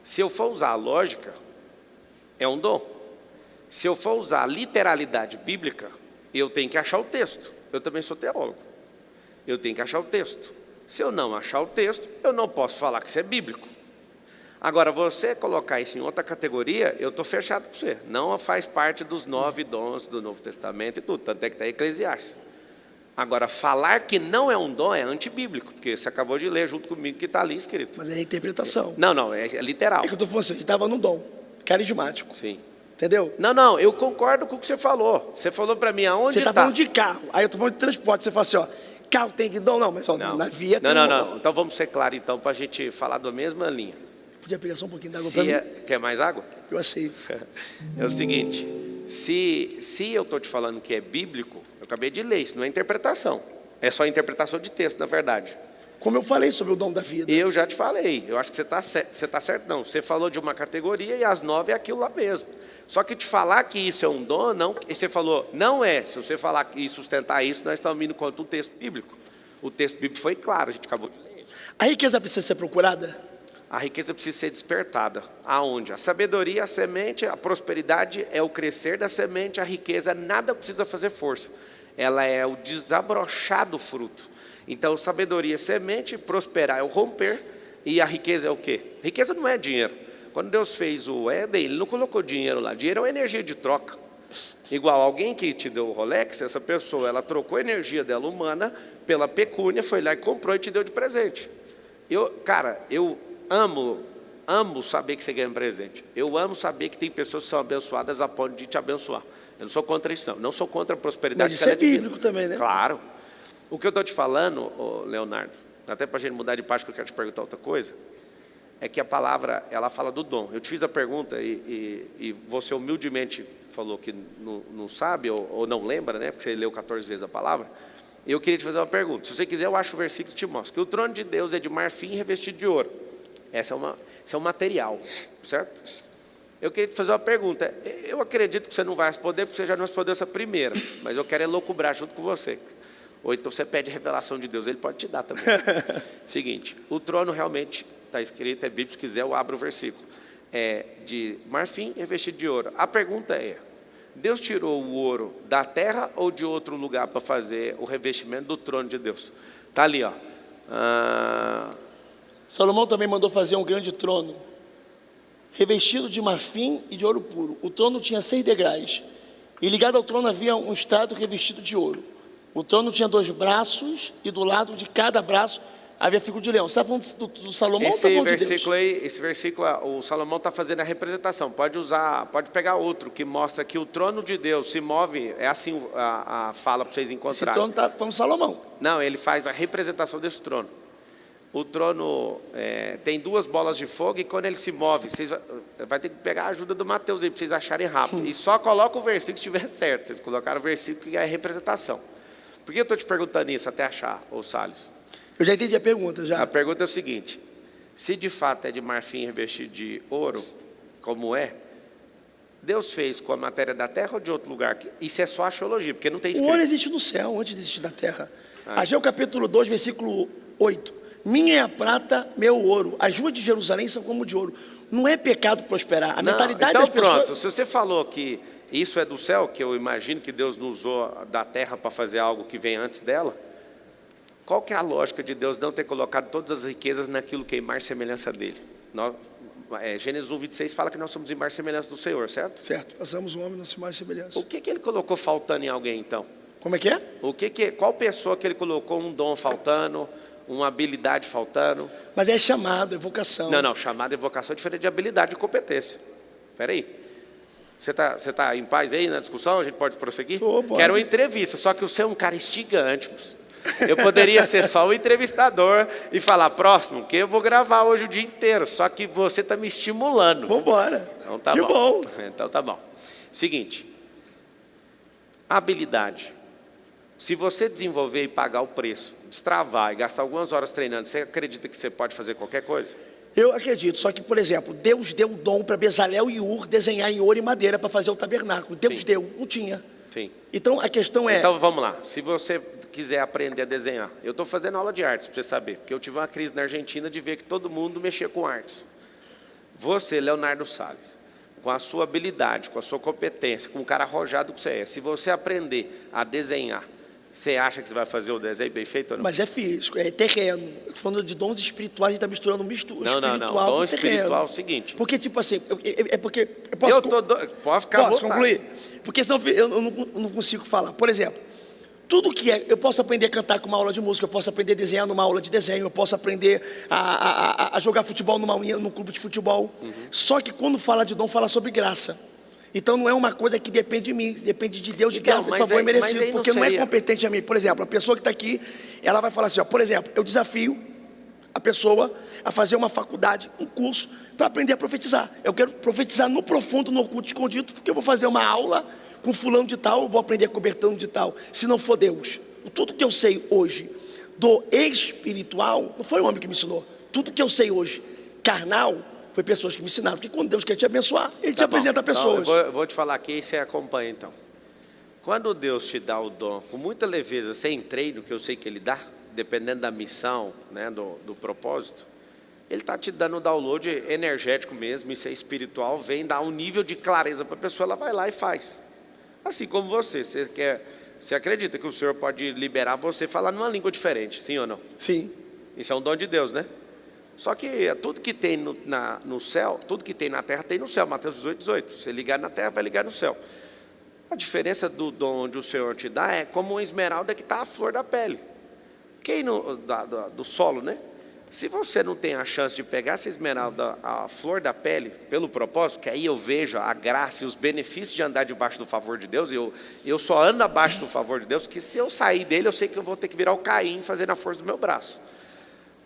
Se eu for usar a lógica, é um dom. Se eu for usar a literalidade bíblica, eu tenho que achar o texto. Eu também sou teólogo. Eu tenho que achar o texto. Se eu não achar o texto, eu não posso falar que isso é bíblico. Agora, você colocar isso em outra categoria, eu estou fechado com você. Não faz parte dos 9 dons do Novo Testamento e tudo. Tanto é que está em Eclesiastes. Agora, falar que não é um dom é antibíblico, porque você acabou de ler junto comigo que está ali escrito. Mas é interpretação. Não, é literal. É que eu estou falando assim, a gente estava no dom carismático. Sim. Entendeu? Não, eu concordo com o que você falou. Você falou para mim aonde Você está. está falando de carro, aí eu estou falando de transporte. Você fala assim, ó, carro tem que dom? Não, mas ó, na via tem Não. Então vamos ser claros, então, para a gente falar da mesma linha. Podia pegar só um pouquinho d'água para mim? Quer mais água? Eu aceito. É o seguinte, se eu estou te falando que é bíblico, eu acabei de ler, isso não é interpretação. É só interpretação de texto, na verdade. Como eu falei sobre o dom da vida. Eu já te falei, eu acho que você está certo. Não, você falou de uma categoria e as 9 é aquilo lá mesmo. Só que te falar que isso é um dom, não, e você falou, não é. Se você falar e sustentar isso, nós estamos indo contra o texto bíblico. O texto bíblico foi claro, a gente acabou de ler. A riqueza precisa ser procurada? A riqueza precisa ser despertada. Aonde? A sabedoria, a semente, a prosperidade é o crescer da semente, a riqueza nada precisa fazer força. Ela é o desabrochar do fruto. Então, sabedoria é semente, prosperar é o romper, e a riqueza é o quê? Riqueza não é dinheiro. Quando Deus fez o Éden, Ele não colocou dinheiro lá. Dinheiro é uma energia de troca. Igual alguém que te deu o Rolex, essa pessoa, ela trocou a energia dela humana pela pecúnia, foi lá e comprou e te deu de presente. Eu amo saber que você ganha um presente. Eu amo saber que tem pessoas que são abençoadas a ponto de te abençoar. Eu não sou contra isso, não. Não sou contra a prosperidade. Mas isso é bíblico também, né? Claro. O que eu estou te falando, Leonardo, até para a gente mudar de parte, porque eu quero te perguntar outra coisa, é que a palavra, ela fala do dom. Eu te fiz a pergunta e você humildemente falou que não sabe ou não lembra, né? Porque você leu 14 vezes a palavra. Eu queria te fazer uma pergunta. Se você quiser, eu acho o versículo e te mostro. Que o trono de Deus é de marfim revestido de ouro. Esse é um material, certo? Eu queria te fazer uma pergunta. Eu acredito que você não vai responder, porque você já não respondeu essa primeira. Mas eu quero elocubrar junto com você. Ou então você pede revelação de Deus, Ele pode te dar também. Seguinte, o trono realmente está escrito, é bíblico, se quiser eu abro o versículo. É de marfim revestido de ouro. A pergunta é, Deus tirou o ouro da terra ou de outro lugar para fazer o revestimento do trono de Deus? Está ali, ó. Salomão também mandou fazer um grande trono, revestido de marfim e de ouro puro. O trono tinha 6 degraus, e ligado ao trono havia um estrado revestido de ouro. O trono tinha 2 braços, e do lado de cada braço havia figura de leão. Você está falando do Salomão ou está falando de Deus? Esse versículo, o Salomão está fazendo a representação. Pode pegar outro que mostra que o trono de Deus se move. É assim a fala para vocês encontrarem. Esse trono está falando Salomão. Não, ele faz a representação desse trono. O trono tem 2 bolas de fogo e quando ele se move, vocês vai ter que pegar a ajuda do Mateus aí para vocês acharem rápido. E só coloca o versículo se estiver certo. Vocês colocaram o versículo que é a representação. Por que eu estou te perguntando isso até achar, ô Salles? Eu já entendi a pergunta, já. A pergunta é o seguinte, se de fato é de marfim revestido de ouro, como é, Deus fez com a matéria da terra ou de outro lugar? Isso é só axiologia, porque não tem escrito. O ouro existe no céu, antes de existir na terra. Ageu capítulo 2, versículo 8. Minha é a prata, meu ouro. As ruas de Jerusalém são como de ouro. Não é pecado prosperar. A mentalidade então das pessoas... pronto, se você falou que isso é do céu, que eu imagino que Deus não usou da terra para fazer algo que vem antes dela. Qual que é a lógica de Deus não ter colocado todas as riquezas naquilo que é imagem e semelhança dele? Gênesis 1:26 fala que nós somos imagem e semelhança do Senhor, certo? Certo, façamos o homem nossa imagem e semelhança. O que ele colocou faltando em alguém, então? Como é que é? Qual pessoa que ele colocou um dom faltando, uma habilidade faltando? Mas é chamado, é vocação. Não, chamado e vocação é diferente de habilidade e competência. Espera aí. Você tá em paz aí na discussão? A gente pode prosseguir? Pode. Quero uma entrevista, só que você é um cara instigante. Eu poderia ser só o entrevistador e falar, próximo, que eu vou gravar hoje o dia inteiro, só que você está me estimulando. Vamos embora. Então tá que bom. Então tá bom. Seguinte, habilidade. Se você desenvolver e pagar o preço, destravar e gastar algumas horas treinando, você acredita que você pode fazer qualquer coisa? Eu acredito, só que, por exemplo, Deus deu o dom para Bezalel e Ur desenhar em ouro e madeira para fazer o tabernáculo. Deus Sim. deu, não tinha. Sim. Então a questão é... Então vamos lá, se você quiser aprender a desenhar, eu estou fazendo aula de artes para você saber, porque eu tive uma crise na Argentina de ver que todo mundo mexia com artes. Você, Leonardo Salles, com a sua habilidade, com a sua competência, com o cara arrojado que você é, se você aprender a desenhar, você acha que você vai fazer o desenho bem feito ou não? Mas é físico, é terreno. Eu estou falando de dons espirituais, a gente está misturando Não, espiritual dom com espiritual é o terreno. seguinte. Porque, tipo assim, é porque... Eu posso, Pode ficar à posso vontade. concluir? Porque senão eu não consigo falar. Por exemplo, tudo que é... Eu posso aprender a cantar com uma aula de música, eu posso aprender a desenhar numa aula de desenho, eu posso aprender a jogar futebol num clube de futebol. Só que quando fala de dom, fala sobre graça. Então não é uma coisa que depende de mim, depende de Deus, de Então, graça, de mas favor aí- e merecido, mas aí não porque não é seria- competente a mim. Por exemplo, a pessoa que está aqui, ela vai falar assim, ó, por exemplo, eu desafio a pessoa a fazer uma faculdade, um curso, para aprender a profetizar. Eu quero profetizar no profundo, no oculto, escondido, porque eu vou fazer uma aula com fulano de tal, eu vou aprender cobertando de tal, se não for Deus. Tudo que eu sei hoje do espiritual, não foi o homem que me ensinou. Tudo que eu sei hoje, carnal, foi pessoas que me ensinaram. Porque quando Deus quer te abençoar, Ele te Tá bom. apresenta pessoas. Então, eu vou te falar aqui e você acompanha então. Quando Deus te dá o dom com muita leveza, sem treino, que eu sei que Ele dá, dependendo da missão, né, do propósito, Ele está te dando um download energético mesmo, isso é espiritual, vem dar um nível de clareza para a pessoa, ela vai lá e faz. Assim como você acredita que o Senhor pode liberar você falar numa língua diferente, sim ou não? Sim. Isso é um dom de Deus, né? Só que tudo que tem no céu, tudo que tem na terra tem no céu, Mateus 18:18. Se ligar na terra, vai ligar no céu. A diferença do dom onde o Senhor te dá é como uma esmeralda que está à flor da pele. Do solo, né? Se você não tem a chance de pegar essa esmeralda, a flor da pele, pelo propósito, que aí eu vejo a graça e os benefícios de andar debaixo do favor de Deus, eu só ando abaixo do favor de Deus, porque se eu sair dele, eu sei que eu vou ter que virar o Caim fazendo a força do meu braço.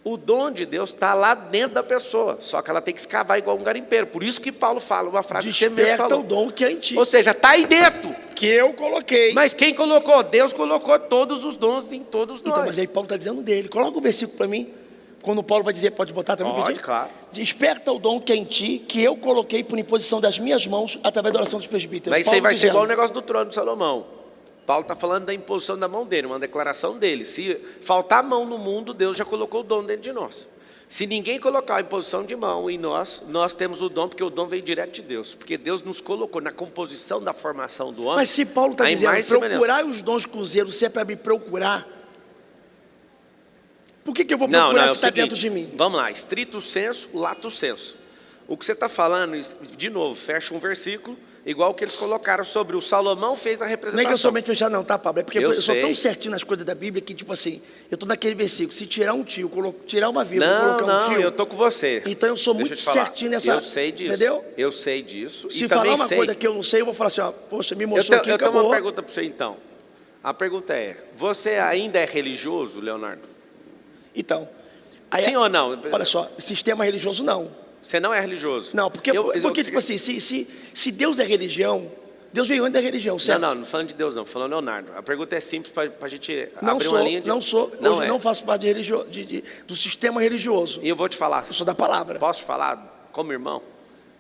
O dom de Deus está lá dentro da pessoa, só que ela tem que escavar igual um garimpeiro. Por isso que Paulo fala uma frase que você mesmo Desperta falou. o dom que é em ti. Ou seja, está aí dentro. Que eu coloquei. Mas quem colocou? Deus colocou todos os dons em todos nós. Então, mas aí Paulo está dizendo dele. Coloca o versículo para mim. Quando Paulo vai dizer, pode botar também? Pode, Pedinho? claro. Desperta o dom que é em ti, que eu coloquei por imposição das minhas mãos, através da oração dos presbíteros. Mas isso aí Paulo vai ser dizendo, igual o negócio do trono de Salomão. Paulo está falando da imposição da mão dele, uma declaração dele. Se faltar mão no mundo, Deus já colocou o dom dentro de nós. Se ninguém colocar a imposição de mão em nós temos o dom, porque o dom vem direto de Deus. Porque Deus nos colocou na composição da formação do homem. Mas se Paulo está a dizendo, imagem e semelhança. procurar os dons com zelo, se é para me procurar, por que eu vou procurar Não, é se o está seguinte, dentro de mim? vamos lá, estrito senso, lato senso. O que você está falando, de novo, fecha um versículo, igual que eles colocaram sobre o Salomão fez a Não é representação. que eu somente fechar não, tá, Pablo? É porque Eu eu sou tão sei. certinho nas coisas da Bíblia que, tipo assim, eu estou naquele versículo, se tirar um tio, tirar uma vírgula, colocar um tio... eu tô com você. Então eu sou Deixa muito te falar. certinho nessa... Eu sei disso. Entendeu? Eu sei disso. Se e falar também uma sei. coisa que eu não sei, eu vou falar assim, ó, poxa, me Eu mostrou aqui, tenho acabou. uma pergunta para você então. A pergunta é, você ainda é religioso, Leonardo? Então... aí- Sim ou não? Olha só, sistema religioso não. Você não é religioso? Não, porque tipo assim, se Deus é religião, Deus veio antes da religião, certo? Não falando de Deus não, falando Leonardo. A pergunta é simples para a gente Não abrir sou, uma linha de... não sou, Não hoje é. não faço parte do sistema religioso. E eu vou te falar, Eu sou da palavra. posso te falar como irmão?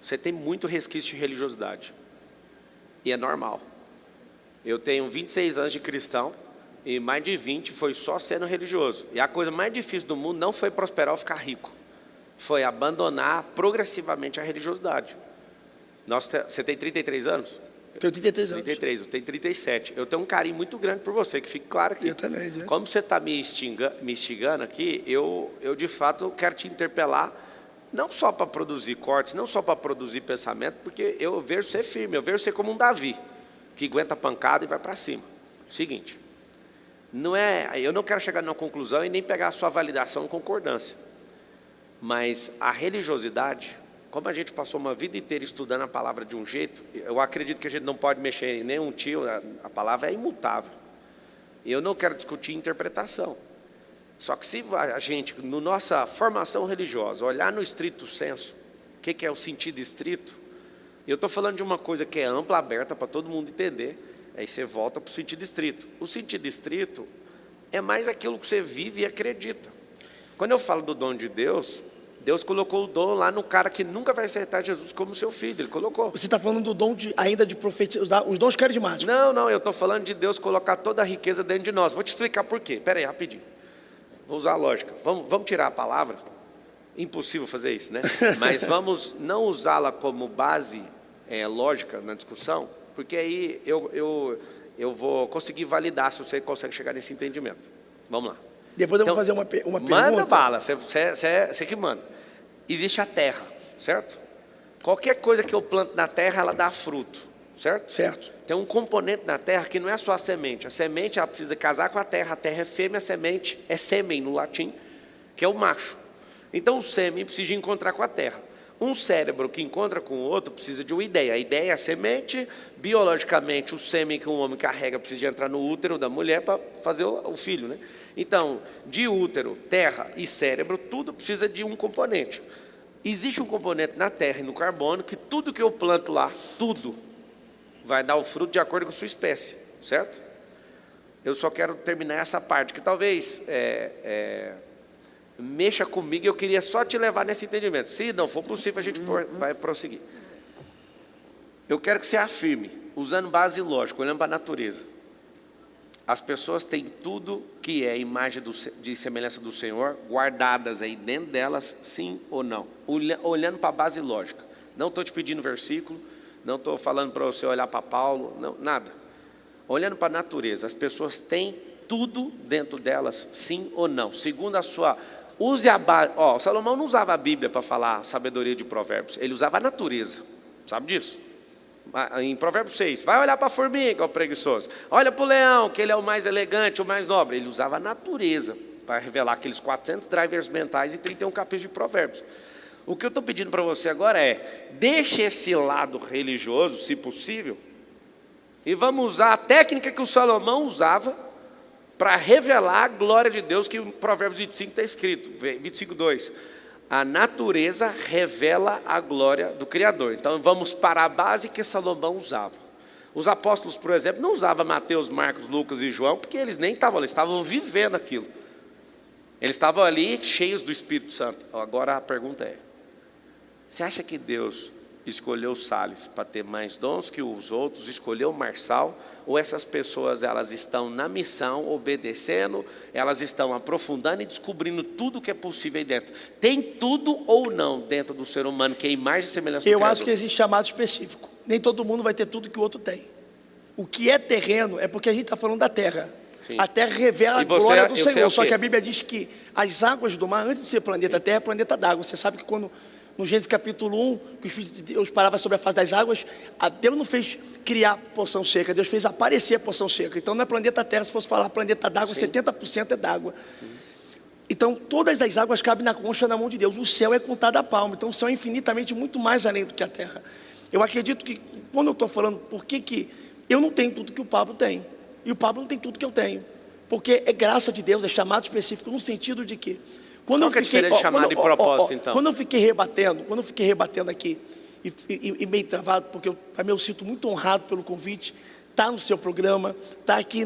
Você tem muito resquício de religiosidade. E é normal. Eu tenho 26 anos de cristão e mais de 20 foi só sendo religioso. E a coisa mais difícil do mundo não foi prosperar ou ficar rico. Foi abandonar progressivamente a religiosidade. Você tem 33 anos? Tenho 33 anos. 33, eu tenho 37. Eu tenho um carinho muito grande por você, que fique claro aqui. Eu também, né? Como você está me instigando aqui, eu de fato quero te interpelar, não só para produzir cortes, não só para produzir pensamento, porque eu vejo você firme, eu vejo você como um Davi, que aguenta a pancada e vai para cima. Seguinte, eu não quero chegar numa conclusão e nem pegar a sua validação ou concordância, mas a religiosidade, como a gente passou uma vida inteira estudando a palavra de um jeito, eu acredito que a gente não pode mexer em nenhum tio, a palavra é imutável. Eu não quero discutir interpretação. Só que se a gente, na nossa formação religiosa, olhar no estrito senso, o que é o sentido estrito, eu estou falando de uma coisa que é ampla, aberta, para todo mundo entender, aí você volta para o sentido estrito. O sentido estrito é mais aquilo que você vive e acredita. Quando eu falo do dom de Deus, Deus colocou o dom lá no cara que nunca vai aceitar Jesus como seu filho, Ele colocou. Você está falando do dom ainda de profetizar, os dons carismáticos. Não, eu estou falando de Deus colocar toda a riqueza dentro de nós. Vou te explicar por quê. Espera aí, rapidinho. Vou usar a lógica. Vamos tirar a palavra? Impossível fazer isso, né? Mas vamos não usá-la como base lógica na discussão, porque aí eu vou conseguir validar se você consegue chegar nesse entendimento. Vamos lá. Depois eu vou fazer uma pergunta. Manda bala, você que manda. Existe a terra, certo? Qualquer coisa que eu planto na terra, ela dá fruto, certo? Certo. Tem um componente na terra que não é só a semente. A semente, ela precisa casar com a terra é fêmea, a semente é sêmen no latim, que é o macho. Então o sêmen precisa encontrar com a terra. Um cérebro que encontra com o outro precisa de uma ideia. A ideia é a semente, biologicamente o sêmen que um homem carrega precisa de entrar no útero da mulher para fazer o filho, né? Então, de útero, terra e cérebro, tudo precisa de um componente. Existe um componente na terra e no carbono que tudo que eu planto lá, tudo, vai dar o fruto de acordo com a sua espécie, certo? Eu só quero terminar essa parte, que talvez mexa comigo e eu queria só te levar nesse entendimento. Se não for possível, a gente vai prosseguir. Eu quero que você afirme, usando base lógica, olhando para a natureza. As pessoas têm tudo que é imagem de semelhança do Senhor, guardadas aí dentro delas, sim ou não? Olhando para a base lógica. Não estou te pedindo versículo, não estou falando para você olhar para Paulo, não, nada. Olhando para a natureza, as pessoas têm tudo dentro delas, sim ou não? Segundo a sua... Use a base... Salomão não usava a Bíblia para falar sabedoria de provérbios, ele usava a natureza, sabe disso? Em Provérbios 6, vai olhar para a formiga, ó preguiçoso. Olha para o leão, que ele é o mais elegante, o mais nobre. Ele usava a natureza para revelar aqueles 400 drivers mentais e 31 capítulos de Provérbios. O que eu estou pedindo para você agora é, deixe esse lado religioso, se possível, e vamos usar a técnica que o Salomão usava para revelar a glória de Deus, que em Provérbios 25 está escrito, 25:2. A natureza revela a glória do Criador. Então vamos para a base que Salomão usava. Os apóstolos, por exemplo, não usavam Mateus, Marcos, Lucas e João, porque eles nem estavam ali, estavam vivendo aquilo. Eles estavam ali cheios do Espírito Santo. Agora a pergunta é, você acha que Deus escolheu o Salles para ter mais dons que os outros, escolheu o Marçal, ou essas pessoas elas estão na missão, obedecendo, elas estão aprofundando e descobrindo tudo que é possível aí dentro? Tem tudo ou não dentro do ser humano que é imagem e semelhança do Eu Criador? acho que existe chamado específico. Nem todo mundo vai ter tudo que o outro tem. O que é terreno é porque a gente está falando da terra. Sim. A terra revela a E você- glória do eu sei Senhor. o Só quê? que a Bíblia diz que as águas do mar, antes de ser planeta Terra, é planeta d'água. Você sabe que quando, no Gênesis capítulo 1, que os filhos de Deus paravam sobre a face das águas, Deus não fez criar porção seca, Deus fez aparecer a porção seca. Então não é planeta Terra, se fosse falar planeta d'água, 70% é d'água. Então todas as águas cabem na concha na mão de Deus. O céu é contado a palmo. Então o céu é infinitamente muito mais além do que a terra. Eu acredito que, quando eu estou falando, por que eu não tenho tudo que o Pablo tem, e o Pablo não tem tudo que eu tenho, porque é graça de Deus, é chamado específico, no sentido de que quando Qual que é a diferença de chamado e propósito, então? Quando eu fiquei rebatendo aqui e meio travado, porque eu me sinto muito honrado pelo convite, estar no seu programa, estar aqui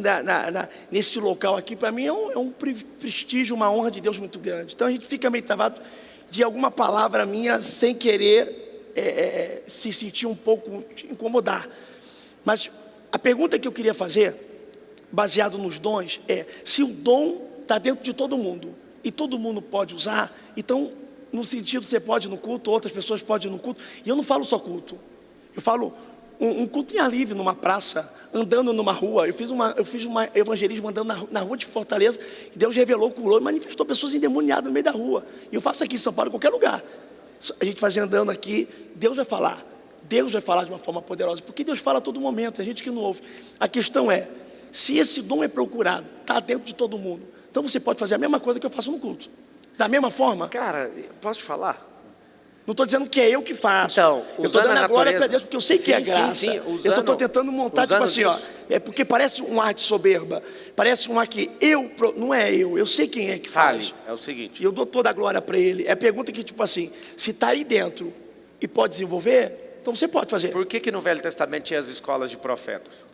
nesse local aqui, para mim é um prestígio, uma honra de Deus muito grande. Então a gente fica meio travado de alguma palavra minha sem querer se sentir um pouco incomodar. Mas a pergunta que eu queria fazer, baseado nos dons, é se o dom está dentro de todo mundo e todo mundo pode usar. Então, no sentido, você pode ir no culto, outras pessoas podem ir no culto, e eu não falo só culto, eu falo um culto em ar livre numa praça, andando numa rua. Eu fiz um evangelismo andando na rua de Fortaleza, e Deus revelou, curou e manifestou pessoas endemoniadas no meio da rua. E eu faço aqui em São Paulo, em qualquer lugar. A gente fazendo andando aqui, Deus vai falar. Deus vai falar de uma forma poderosa, porque Deus fala a todo momento, a gente que não ouve. A questão é, se esse dom é procurado, está dentro de todo mundo, então você pode fazer a mesma coisa que eu faço no culto. Da mesma forma. Cara, posso te falar? Não estou dizendo que é eu que faço. Então, eu estou dando a glória para Deus, porque eu sei que é sim, graça. sim, Eu só estou tentando montar, tipo assim, ó. É porque parece um ar de soberba. Parece um ar que não é eu sei quem é que faz. É o seguinte. E eu dou toda a glória para ele. É pergunta que, tipo assim, se está aí dentro e pode desenvolver, então você pode fazer. Por que no Velho Testamento tinha as escolas de profetas?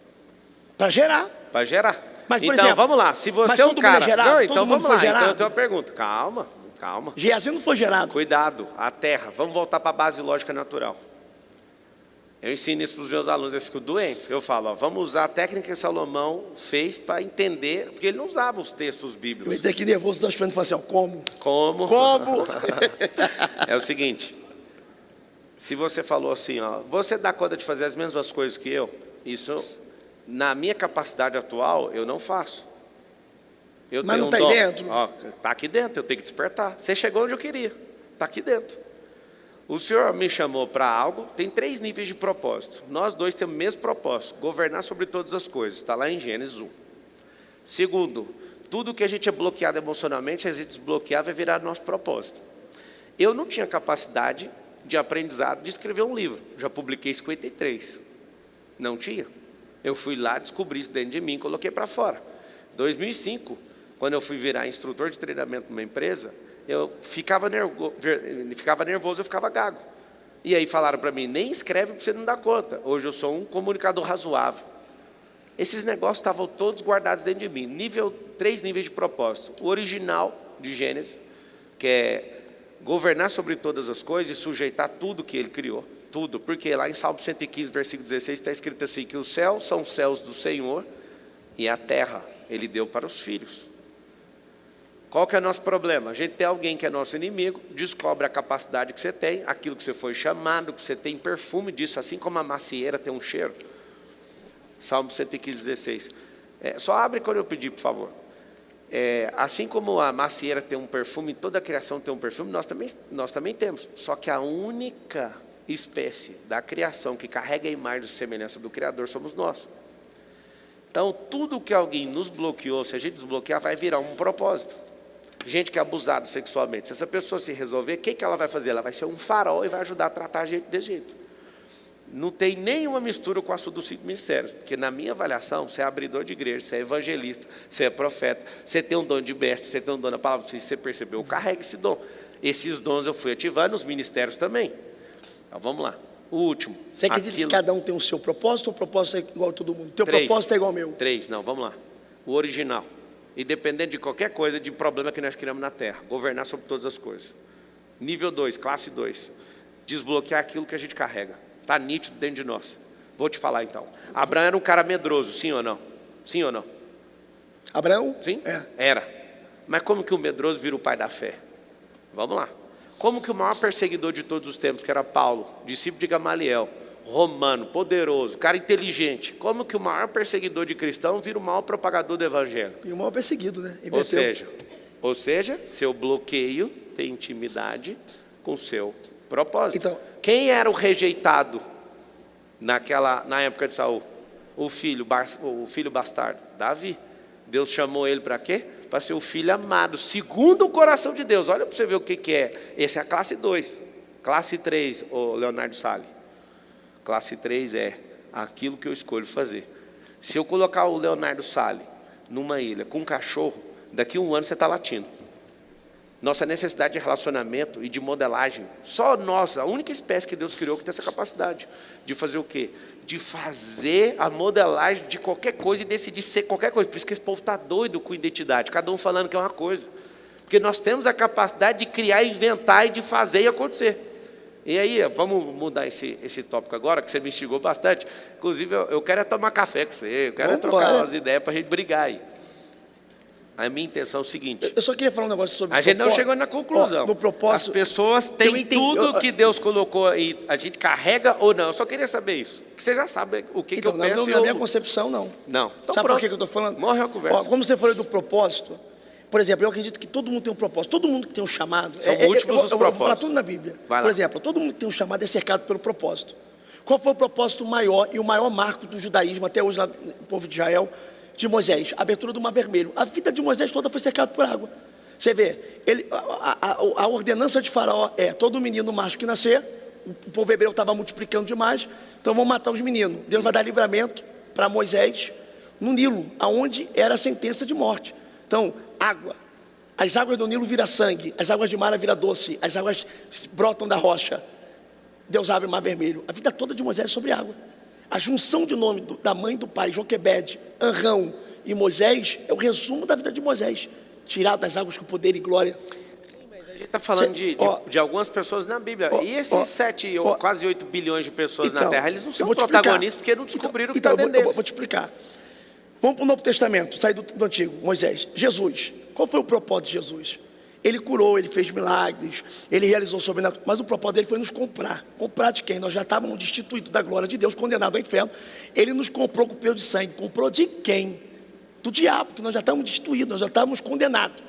Para gerar. Para gerar. Mas, por então, exemplo, vamos lá. Se você é um todo mundo cara... gerado? Não, então Todo mundo vamos lá. foi Então gerado? eu tenho uma pergunta. Calma. Geazi não foi gerado. Cuidado, a terra. Vamos voltar para a base lógica natural. Eu ensino isso para os meus alunos, eles ficam doentes. Eu falo, ó, vamos usar a técnica que Salomão fez para entender, porque ele não usava os textos bíblicos. Eu entrei aqui nervoso, estou esperando e falei assim, ó, como? Como? É o seguinte, se você falou assim, ó, você dá conta de fazer as mesmas coisas que eu, isso, na minha capacidade atual, eu não faço. Mas não está aí dentro? Está aqui dentro, eu tenho que despertar. Você chegou onde eu queria, está aqui dentro. O Senhor me chamou para algo, tem 3 níveis de propósito. Nós 2 temos o mesmo propósito, governar sobre todas as coisas, está lá em Gênesis 1. Segundo, tudo que a gente é bloqueado emocionalmente, a gente desbloquear vai virar nosso propósito. Eu não tinha capacidade de aprendizado de escrever um livro, já publiquei 53. Não tinha. Eu fui lá, descobri isso dentro de mim, coloquei para fora. 2005, quando eu fui virar instrutor de treinamento numa empresa, eu ficava nervoso, eu ficava gago. E aí falaram para mim, nem escreve porque você não dá conta. Hoje eu sou um comunicador razoável. Esses negócios estavam todos guardados dentro de mim. 3 níveis de propósito. O original de Gênesis, que é governar sobre todas as coisas e sujeitar tudo que ele criou. Tudo. Porque lá em Salmo 115, versículo 16, está escrito assim, que os céus são os céus do Senhor e a terra ele deu para os filhos. Qual que é o nosso problema? A gente tem alguém que é nosso inimigo, descobre a capacidade que você tem, aquilo que você foi chamado, que você tem perfume disso, assim como a macieira tem um cheiro. Salmo 115, 16. Só abre quando eu pedir, por favor. Assim como a macieira tem um perfume, toda a criação tem um perfume, nós também temos. Só que a única espécie da criação que carrega a imagem e semelhança do Criador somos nós. Então, tudo que alguém nos bloqueou, se a gente desbloquear, vai virar um propósito. Gente que é abusado sexualmente, se essa pessoa se resolver, o que ela vai fazer? Ela vai ser um farol e vai ajudar a tratar a gente desse jeito. Não tem nenhuma mistura com o assunto dos 5 ministérios, porque na minha avaliação, você é abridor de igreja, você é evangelista, você é profeta, você tem um dom de mestre, você tem um dom da palavra, se você percebeu, carrega esse dom. Esses dons eu fui ativando, os ministérios também. Então vamos lá, o último. Você acredita que cada um tem o seu propósito ou o propósito é igual a todo mundo? Teu propósito é igual ao meu? 3, não, vamos lá. O original. Independente de qualquer coisa, de problema que nós criamos na terra. Governar sobre todas as coisas. Nível 2, classe 2. Desbloquear aquilo que a gente carrega. Está nítido dentro de nós. Vou te falar então. Abraão era um cara medroso, sim ou não? Sim ou não? Abraão? Sim? É. Era. Mas como que o medroso vira o pai da fé? Vamos lá. Como que o maior perseguidor de todos os tempos, que era Paulo, discípulo de Gamaliel, romano, poderoso, cara inteligente, como que o maior perseguidor de cristão vira o maior propagador do evangelho? E o maior perseguido, né? Ou seja, seu bloqueio tem intimidade com o seu propósito. Então, quem era o rejeitado na época de Saul? O filho bastardo, Davi. Deus chamou ele para quê? Para ser o filho amado, segundo o coração de Deus. Olha para você ver o que é. Essa é a classe 2. Classe 3, o Leonardo Salles. Classe 3 é aquilo que eu escolho fazer. Se eu colocar o Leonardo Salles numa ilha com um cachorro, daqui a 1 ano você está latindo. Nossa necessidade de relacionamento e de modelagem, só nós, a única espécie que Deus criou que tem essa capacidade de fazer o quê? De fazer a modelagem de qualquer coisa e decidir ser qualquer coisa. Por isso que esse povo está doido com identidade, cada um falando que é uma coisa. Porque nós temos a capacidade de criar, inventar e de fazer e acontecer. E aí, vamos mudar esse tópico agora, que você me instigou bastante. Inclusive, eu quero tomar café com você, eu quero trocar umas ideias para a gente brigar aí. a minha intenção é o seguinte. Eu só queria falar um negócio sobre A gente não chegou na conclusão. No propósito, as pessoas têm tudo que Deus colocou aí. A gente carrega ou não? Eu só queria saber isso. Que você já sabe o que, então, que eu penso. Na minha concepção, não. Não. Então, sabe pronto. por que eu estou falando? Morreu a conversa. Como você falou do propósito, por exemplo, eu acredito que todo mundo tem um propósito. Todo mundo que tem um chamado. São múltiplos os eu vou falar propósitos. tudo na Bíblia. Vai lá. Por exemplo, todo mundo que tem um chamado é cercado pelo propósito. Qual foi o propósito maior e o maior marco do judaísmo até hoje no povo de Israel? De Moisés, a abertura do Mar Vermelho. A vida de Moisés toda foi cercada por água. Você vê, a ordenança de Faraó é: todo menino macho que nascer, o povo hebreu estava multiplicando demais, então vão matar os meninos. Deus vai dar livramento para Moisés no Nilo, aonde era a sentença de morte. Então, água. As águas do Nilo viram sangue, as águas de Mara viram doce, as águas brotam da rocha. Deus abre o Mar Vermelho. A vida toda de Moisés é sobre água. A junção de nome da mãe e do pai, Joquebede, Anrão e Moisés, é o resumo da vida de Moisés. Tirado das águas com poder e glória. Sim, mas a gente está falando de algumas pessoas na Bíblia. E esses 7 ou quase 8 bilhões de pessoas na Terra, eles não são protagonistas porque não descobriram o que está dentro deles. Eu vou te explicar. Vamos para o Novo Testamento, sair do Antigo. Moisés, Jesus. Qual foi o propósito de Jesus? Ele curou, ele fez milagres, ele realizou sobrenatural, mas o propósito dele foi nos comprar. Comprar de quem? Nós já estávamos destituídos da glória de Deus, condenados ao inferno. Ele nos comprou com o preço de sangue. Comprou de quem? Do diabo, que nós já estávamos destituídos, nós já estávamos condenados,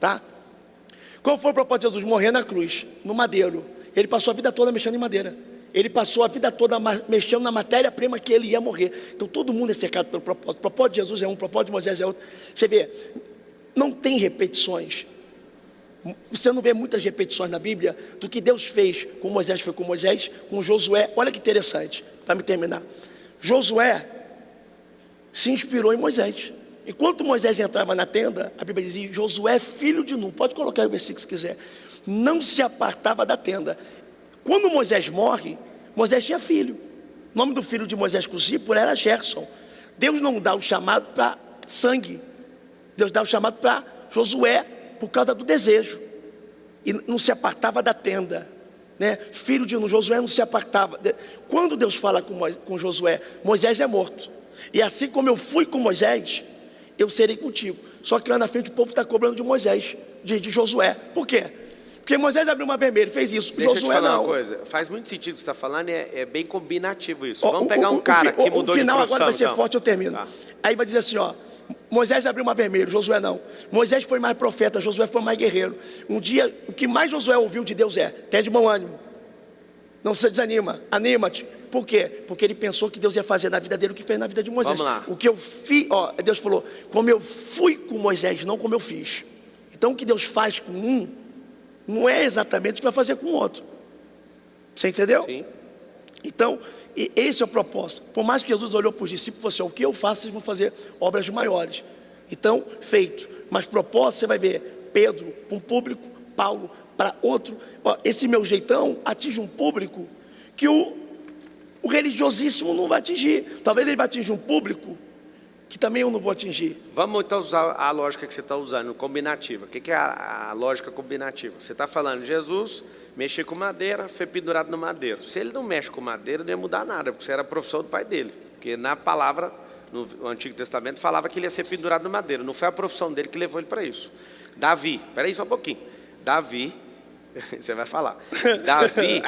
tá? Qual foi o propósito de Jesus? Morrer na cruz, no madeiro. Ele passou a vida toda mexendo em madeira. Ele passou a vida toda mexendo na matéria-prima que ele ia morrer. Então todo mundo é cercado pelo propósito. O propósito de Jesus é um, o propósito de Moisés é outro. Você vê, não tem repetições. Você não vê muitas repetições na Bíblia do que Deus fez com Moisés, foi com Moisés, com Josué. Olha que interessante, para me terminar. Josué se inspirou em Moisés. Enquanto Moisés entrava na tenda, a Bíblia dizia: Josué, filho de Nun, pode colocar aí o versículo se quiser, não se apartava da tenda. Quando Moisés morre, Moisés tinha filho. O nome do filho de Moisés com Zípora era Gerson. Deus não dá o chamado para sangue. Deus dá o chamado para Josué, por causa do desejo. E não se apartava da tenda, né? Filho de Nun, Josué não se apartava. Quando Deus fala com Josué, Moisés é morto. E assim como eu fui com Moisés, eu serei contigo. Só que lá na frente o povo está cobrando de Moisés, de Josué. Por quê? Porque Moisés abriu o Mar Vermelho, fez isso. Deixa Josué eu te falar não. uma coisa. Faz muito sentido o que você está falando, é bem combinativo isso. Vamos pegar um cara que mudou de profissão. O final agora vai ser então. forte, eu termino. Tá. Aí vai dizer assim, ó: Moisés abriu o Mar Vermelho, Josué não. Moisés foi mais profeta, Josué foi mais guerreiro. Um dia, o que mais Josué ouviu de Deus é: tenha de bom ânimo, não se desanima, anima-te. Por quê? Porque ele pensou que Deus ia fazer na vida dele o que fez na vida de Moisés. Vamos lá. O que eu fiz, ó, Deus falou: como eu fui com Moisés, não como eu fiz. Então o que Deus faz com um, não é exatamente o que vai fazer com o outro. Você entendeu? Sim. Então, esse é o propósito. Por mais que Jesus olhou para os discípulos e falou assim: o que eu faço, vocês vão fazer obras maiores. Então, feito. Mas propósito, você vai ver Pedro para um público, Paulo para outro. Ó, esse meu jeitão atinge um público que o religiosíssimo não vai atingir. Talvez ele vai atingir um público que também eu não vou atingir. Vamos então usar a lógica que você está usando, combinativa. O que é a lógica combinativa? Você está falando, Jesus mexer com madeira, foi pendurado no madeiro. Se ele não mexe com madeira, não ia mudar nada, porque isso era a profissão do pai dele. Porque na palavra, no Antigo Testamento, falava que ele ia ser pendurado no madeiro. Não foi a profissão dele que levou ele para isso. Davi, espera aí só um pouquinho. Davi, você vai falar. Davi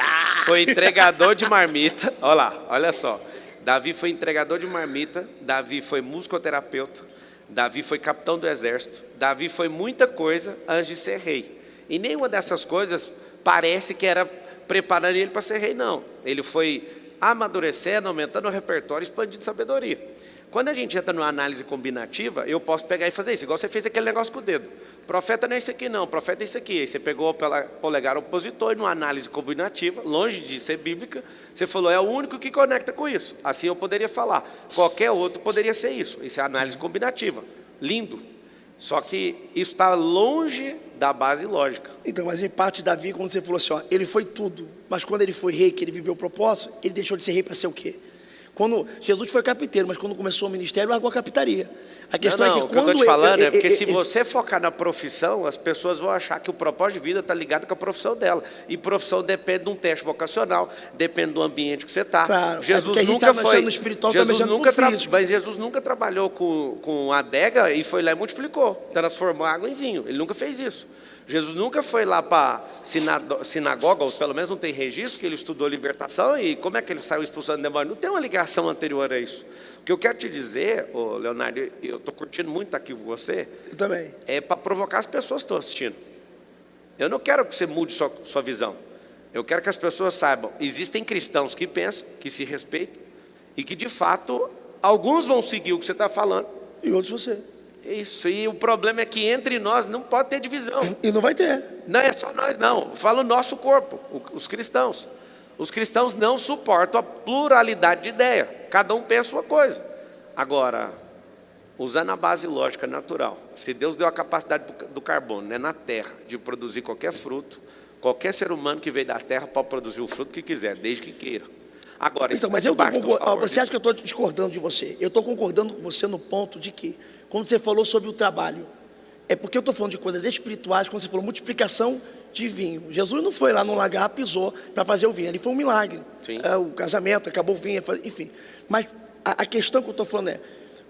foi entregador de marmita. Olha lá, olha só. Davi foi entregador de marmita, Davi foi musicoterapeuta, Davi foi capitão do exército, Davi foi muita coisa antes de ser rei. E nenhuma dessas coisas parece que era preparando ele para ser rei, não. Ele foi amadurecendo, aumentando o repertório, expandindo sabedoria. Quando a gente entra numa análise combinativa, eu posso pegar e fazer isso, igual você fez aquele negócio com o dedo. Profeta não é isso aqui não, profeta é isso aqui. Aí você pegou o polegar opositor e numa análise combinativa, longe de ser bíblica, você falou, é o único que conecta com isso. Assim eu poderia falar, qualquer outro poderia ser isso. Isso é análise combinativa, lindo. Só que isso está longe da base lógica. Então, mas em parte Davi, quando você falou assim, ó, ele foi tudo, mas quando ele foi rei, que ele viveu o propósito, ele deixou de ser rei para ser o quê? Quando Jesus foi carpinteiro, mas quando começou o ministério, largou a carpintaria. A questão é que o que eu quando estou te falando é porque se você focar na profissão, as pessoas vão achar que o propósito de vida está ligado com a profissão dela. E profissão depende de um teste vocacional, depende do ambiente que você está. Claro, Jesus a gente nunca tá foi. mexendo no espiritual, tá mexendo no físico. Mas Jesus nunca trabalhou com adega e foi lá e multiplicou, transformou água em vinho. Ele nunca fez isso. Jesus nunca foi lá para sinagoga, ou pelo menos não tem registro, que ele estudou libertação, e como é que ele saiu expulsando demônio? Não tem uma ligação anterior a isso. O que eu quero te dizer, Leonardo, eu estou curtindo muito estar aqui com você, Eu também. é para provocar as pessoas que estão assistindo. Eu não quero que você mude sua visão. Eu quero que as pessoas saibam, existem cristãos que pensam, que se respeitam, e que de fato, alguns vão seguir o que você está falando. E outros você. Isso, e o problema é que entre nós não pode ter divisão. E não vai ter. Não é só nós, não. Fala o nosso corpo, os cristãos. Os cristãos não suportam a pluralidade de ideia. Cada um pensa uma coisa. Agora, usando a base lógica natural, se Deus deu a capacidade do carbono, né, na terra, de produzir qualquer fruto, qualquer ser humano que veio da terra pode produzir o fruto que quiser, desde que queira. Agora, Então, mas você acha que eu estou discordando de você? Eu estou concordando com você no ponto de que, quando você falou sobre o trabalho, é porque eu estou falando de coisas espirituais, quando você falou multiplicação de vinho. Jesus não foi lá no lagar, pisou para fazer o vinho, ele foi um milagre. O casamento, acabou o vinho, enfim. Mas a questão que eu estou falando é,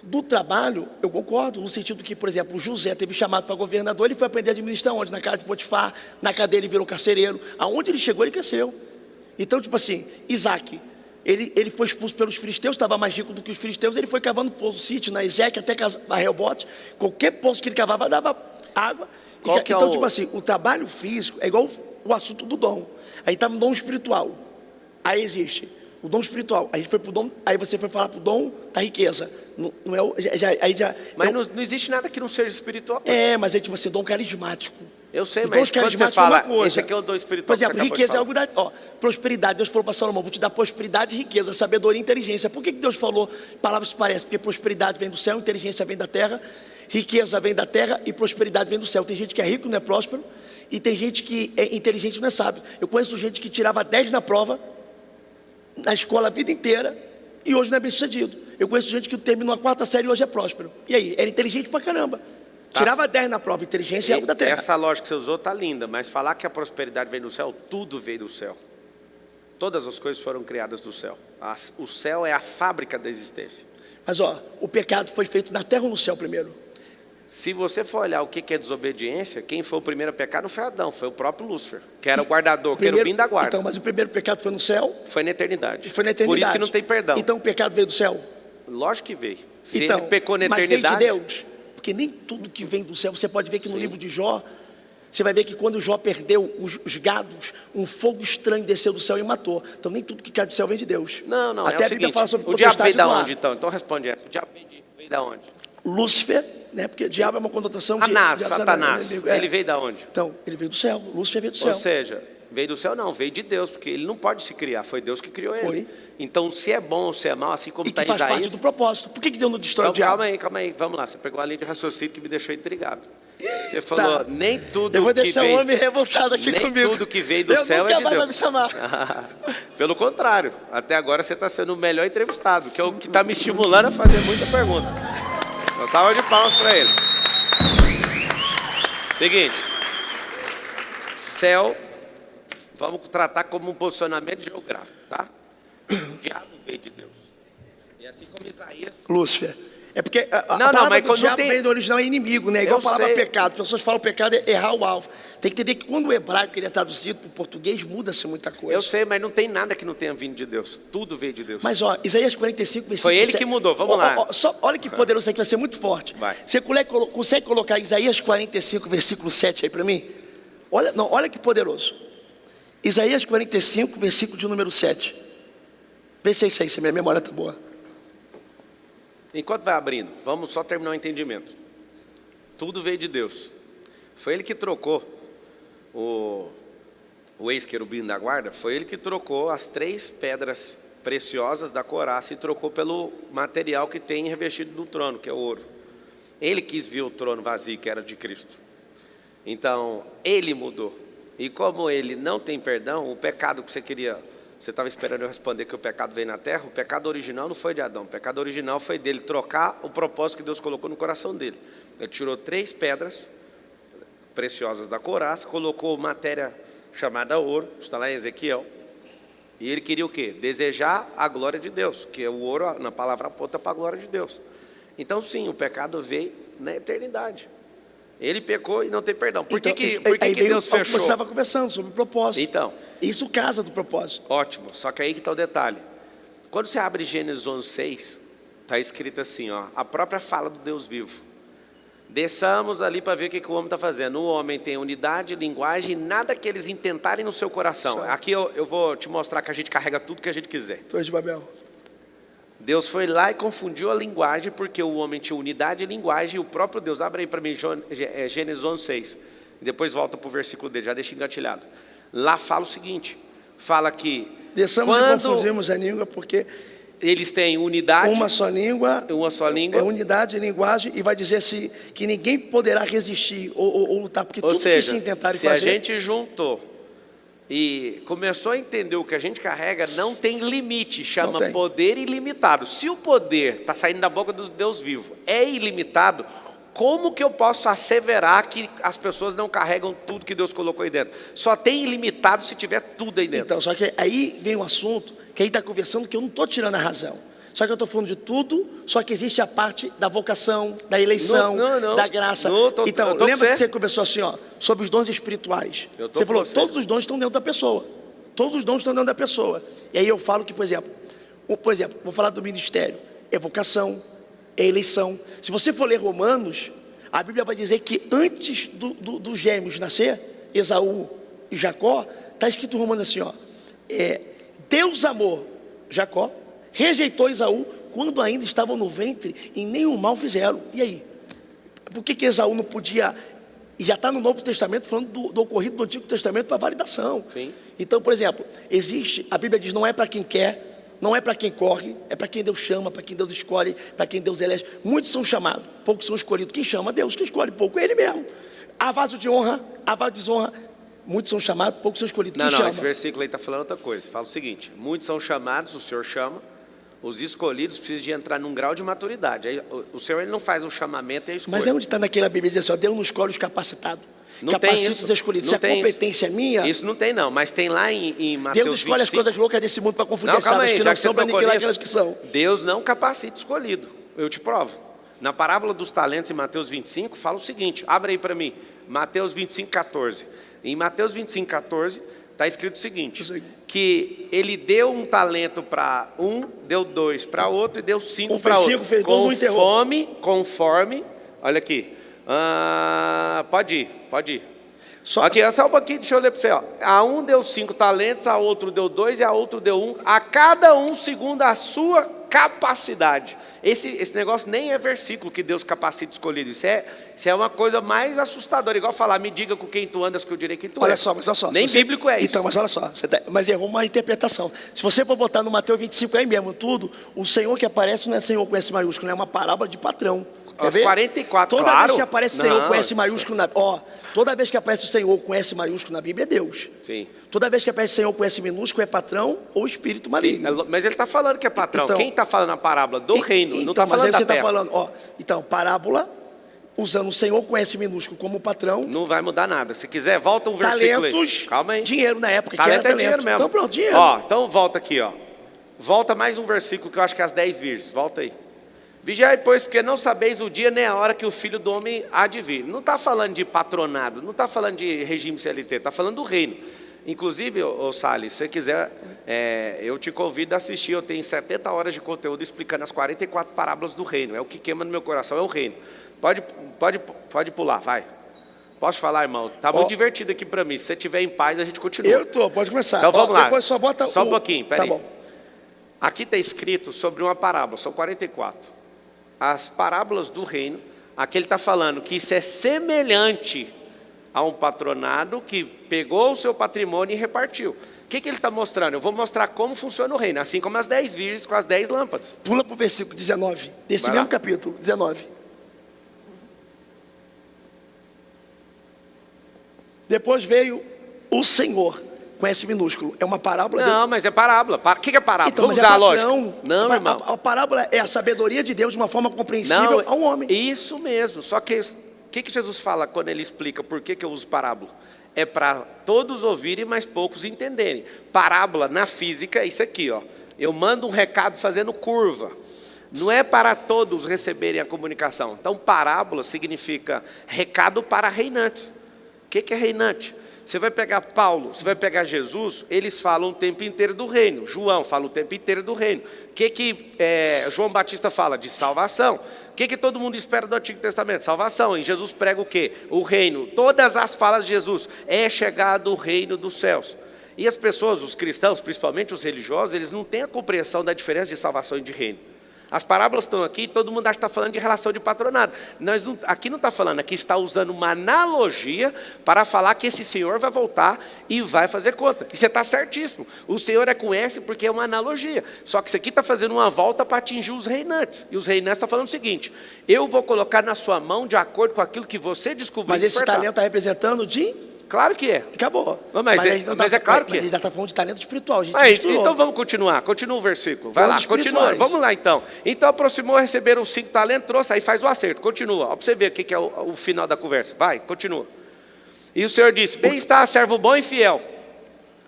do trabalho, eu concordo, no sentido que, por exemplo, o José teve chamado para governador, ele foi aprender a administrar onde? Na casa de Potifar, na cadeia ele virou carcereiro, aonde ele chegou ele cresceu. Então, tipo assim, Isaac, ele foi expulso pelos filisteus, estava mais rico do que os filisteus, ele foi cavando poço, sítio na Ezequiel, até a Reobote, qualquer poço que ele cavava dava água. Então, tipo assim, o trabalho físico é igual o assunto do dom. Aí está no dom espiritual, aí existe o dom espiritual, aí foi pro dom, aí você foi falar pro dom da riqueza. Não é mas não existe nada que não seja espiritual. Mas é tipo assim, dom carismático. Eu sei, mas quando você fala, esse aqui é o dom espiritual. Por exemplo, riqueza é algo da... prosperidade, Deus falou para Salomão, vou te dar prosperidade e riqueza, sabedoria e inteligência. Por que Deus falou palavras que parecem? Porque prosperidade vem do céu, inteligência vem da terra, riqueza vem da terra e prosperidade vem do céu. Tem gente que é rico, não é próspero, e tem gente que é inteligente, não é sábio. Eu conheço gente que tirava 10 na prova, na escola a vida inteira, e hoje não é bem sucedido. Eu conheço gente que terminou a 4ª série e hoje é próspero. E aí? Era inteligente pra caramba. Tirava 10 na prova, inteligência é algo da terra. Essa lógica que você usou está linda, mas falar que a prosperidade vem do céu, tudo veio do céu. Todas as coisas foram criadas do céu. O céu é a fábrica da existência. Mas o pecado foi feito na terra ou no céu primeiro? Se você for olhar o que é desobediência, quem foi o primeiro a pecar não foi Adão, foi o próprio Lúcifer, que era o guardador, querubim da guarda. Então, mas o primeiro pecado foi no céu? Foi na eternidade. Foi na eternidade. Por isso que não tem perdão. Então o pecado veio do céu? Lógico que veio. Se então, ele pecou na eternidade... Mas veio de Deus? Porque nem tudo que vem do céu, você pode ver que no livro de Jó, você vai ver que quando Jó perdeu os gados, um fogo estranho desceu do céu e matou. Então nem tudo que cai do céu vem de Deus. Não, até é a Bíblia fala sobre o diabo veio da onde então? Então responde essa. O diabo veio da onde? Lúcifer, né? Porque diabo é uma conotação de... Satanás. Ele veio da onde? Então, ele veio do céu, Lúcifer veio do céu. Ou seja, veio do céu não, veio de Deus, porque ele não pode se criar, foi Deus que criou ele. Então, se é bom ou se é mal, assim como está Isaías... E que faz parte do propósito. Por que Deus não destrói o diabo? Calma aí, vamos lá. Você pegou a linha de raciocínio que me deixou intrigado. Você falou, nem tudo eu vou que deixar veio... o homem revoltado aqui nem comigo. Nem tudo que veio do céu é de Deus. Vai me chamar. Pelo contrário, até agora você está sendo o melhor entrevistado, que é o que está me estimulando a fazer muita pergunta. Uma salva de palmas para ele. Seguinte, céu, vamos tratar como um posicionamento geográfico, tá? O diabo veio de Deus. E assim como Isaías... Lúcifer. É porque a palavra do diabo vem do original é inimigo, né? Igual a palavra pecado. As pessoas falam pecado é errar o alvo. Tem que entender que quando o hebraico ele é traduzido para o português, muda-se muita coisa. Eu sei, mas não tem nada que não tenha vindo de Deus. Tudo veio de Deus. Mas Isaías 45, versículo 7. Foi ele que mudou, vamos lá. Olha que poderoso, isso aqui vai ser muito forte. Vai. Você consegue colocar Isaías 45, versículo 7 aí para mim? Olha que poderoso. Isaías 45, versículo de número 7. Vê se é isso aí, se a minha memória está boa. Enquanto vai abrindo, vamos só terminar o entendimento. Tudo veio de Deus. Foi ele que trocou o ex-querubim da guarda, foi ele que trocou as 3 pedras preciosas da coraça e trocou pelo material que tem revestido no trono, que é o ouro. Ele quis ver o trono vazio, que era de Cristo. Então, ele mudou. E como ele não tem perdão, o pecado que você queria Você estava esperando eu responder que o pecado veio na terra? O pecado original não foi de Adão. O pecado original foi dele trocar o propósito que Deus colocou no coração dele. Ele tirou 3 pedras preciosas da couraça, colocou matéria chamada ouro, está lá em Ezequiel. E ele queria o quê? Desejar a glória de Deus, que o ouro na palavra aponta para a glória de Deus. Então sim, o pecado veio na eternidade. Ele pecou e não tem perdão. Por que Deus fechou? Você estava conversando sobre o propósito. Então, isso casa do propósito. ótimo, só que aí que está o detalhe. Quando você abre Gênesis 11:6, está escrito assim, ó, a própria fala do Deus vivo. Desçamos ali para ver o que o homem está fazendo. O homem tem unidade, linguagem, nada que eles intentarem no seu coração. Aqui eu vou te mostrar que a gente carrega tudo que a gente quiser. Torre de Babel. Deus foi lá e confundiu a linguagem, porque o homem tinha unidade e linguagem, e o próprio Deus, abre aí para mim, Gênesis 11:6, e depois volta para o versículo dele, já deixa engatilhado. Lá fala o seguinte, fala que Desçamos e confundimos a língua, porque eles têm unidade, uma só língua, língua, é unidade e linguagem, e vai dizer assim, que ninguém poderá resistir ou lutar, porque ou tudo seja, que se intentarem se fazer... a gente juntou e começou a entender o que a gente carrega, não tem limite, chama poder ilimitado. Se o poder está saindo da boca do Deus vivo, é ilimitado, como que eu posso asseverar que as pessoas não carregam tudo que Deus colocou aí dentro? Só tem ilimitado se tiver tudo aí dentro. Então, só que aí vem um assunto, que aí está conversando, que eu não estou tirando a razão. Só que eu estou falando de tudo, só que existe a parte da vocação, da eleição, da graça. Então, lembra que você conversou assim, ó, sobre os dons espirituais. Você falou, todos os dons estão dentro da pessoa. Todos os dons estão dentro da pessoa. E aí eu falo que, por exemplo, vou falar do ministério. É vocação, é eleição. Se você for ler Romanos, a Bíblia vai dizer que antes dos gêmeos nascer, Esaú e Jacó, está escrito em Romanos assim, ó, Deus amou Jacó, rejeitou Esaú quando ainda estavam no ventre e nenhum mal fizeram. E aí? Por que Esaú não podia... E já está no Novo Testamento falando do ocorrido do Antigo Testamento para validação. Sim. Então, por exemplo, a Bíblia diz, não é para quem quer, não é para quem corre, é para quem Deus chama, para quem Deus escolhe, para quem Deus elege. Muitos são chamados, poucos são escolhidos. Quem chama? Deus. Quem escolhe pouco é Ele mesmo. Há vaso de honra, há vaso de desonra. Muitos são chamados, poucos são escolhidos. Quem chama? Esse versículo aí está falando outra coisa. Fala o seguinte, muitos são chamados, o Senhor chama, os escolhidos precisam de entrar num grau de maturidade. Aí, o Senhor ele não faz um chamamento e a escolha. Mas é onde está naquela Bíblia, diz assim, ó, Deus não escolhe os capacitados. Não capacita tem os escolhidos. Se a competência é minha... Isso não tem não, mas tem lá em Mateus 25... Deus escolhe as coisas loucas desse mundo para confundir as sábias que não são, para aniquilar aquelas que são. Deus não capacita escolhido, eu te provo. Na parábola dos talentos em Mateus 25, fala o seguinte, abre aí para mim, Mateus 25:14. Em Mateus 25:14, está escrito o seguinte, que ele deu um talento para um, deu 2 para outro e deu 5 para outro. Conforme, olha aqui, pode ir. Aqui, só um pouquinho, deixa eu ler para você. Ó. A um deu 5 talentos, a outro deu 2 e a outro deu 1, a cada um segundo a sua capacidade. Esse negócio nem é versículo que Deus capacita escolhido. Isso é uma coisa mais assustadora. Igual falar, me diga com quem tu andas, que eu direi quem tu olha és. Só, mas olha só. Nem bíblico é isso. Então, mas olha só, mas errou uma interpretação. Se você for botar no Mateus 25 aí mesmo, tudo, o Senhor que aparece não é Senhor com S maiúsculo, é uma parábola de patrão. Os 44, toda claro. Vez que aparece o Senhor com S maiúsculo toda vez que aparece o Senhor com S maiúsculo na Bíblia é Deus. Sim. Toda vez que aparece o Senhor com S minúsculo é patrão ou espírito maligno. Mas ele está falando que é patrão. Então, quem está falando a parábola do reino? Então, não está falando mas aí da você terra. Está falando, então, parábola, usando o Senhor com S minúsculo como patrão. Não vai mudar nada. Se quiser, volta um versículo talentos, aí. Calma aí. Dinheiro na época, talento que era é dinheiro mesmo. Então pronto, dinheiro. Então volta aqui, Volta mais um versículo que eu acho que é as 10 virgens. Volta aí. Vigiai, pois, porque não sabeis o dia nem a hora que o Filho do Homem há de vir. Não está falando de patronado, não está falando de regime CLT, está falando do reino. Inclusive, Salles, se você quiser, eu te convido a assistir. Eu tenho 70 horas de conteúdo explicando as 44 parábolas do reino. É o que queima no meu coração, é o reino. Pode pular, vai. Posso falar, irmão? Tá muito divertido aqui para mim. Se você estiver em paz, a gente continua. Eu tô, pode começar. Então vamos lá. Depois só bota um pouquinho, peraí. Tá bom. Aqui está escrito sobre uma parábola, são 44. As parábolas do reino, aqui ele está falando que isso é semelhante a um patronado que pegou o seu patrimônio e repartiu. O que ele está mostrando? Eu vou mostrar como funciona o reino, assim como as 10 virgens com as 10 lâmpadas. Pula para o versículo 19, desse mesmo capítulo, 19. Depois veio o Senhor com S minúsculo. É uma parábola. Não, mas é parábola. O que é parábola? Então, Vamos mas usar a padrão. lógica. Não, irmão. A parábola é a sabedoria de Deus de uma forma compreensível ao homem. Isso mesmo. Só que o que Jesus fala quando ele explica por que eu uso parábola? É para todos ouvirem, mas poucos entenderem. Parábola na física é isso aqui, ó. Eu mando um recado fazendo curva. Não é para todos receberem a comunicação. Então, parábola significa recado para reinantes. O que é reinante? Você vai pegar Paulo, você vai pegar Jesus, eles falam o tempo inteiro do reino. João fala o tempo inteiro do reino. O que João Batista fala? De salvação. O que todo mundo espera do Antigo Testamento? Salvação. E Jesus prega o quê? O reino. Todas as falas de Jesus é chegado o reino dos céus. E as pessoas, os cristãos, principalmente os religiosos, eles não têm a compreensão da diferença de salvação e de reino. As parábolas estão aqui, todo mundo acha que está falando de relação de patronato. Aqui não está falando, aqui está usando uma analogia para falar que esse Senhor vai voltar e vai fazer conta. E você está certíssimo. O Senhor é com S porque é uma analogia. Só que isso aqui está fazendo uma volta para atingir os reinantes. E os reinantes estão falando o seguinte: eu vou colocar na sua mão de acordo com aquilo que você descobriu. Mas esse talento está representando de... Claro que é. Acabou. Mas é claro que é. A gente está falando de talento espiritual. Então vamos continuar. Continua o versículo. Vai lá, continua. Vamos lá então. Então aproximou, receberam 5 talentos, trouxe, aí faz o acerto. Continua. Ó, para você ver o que é o final da conversa. Vai, continua. E o Senhor disse: bem está, servo bom e fiel.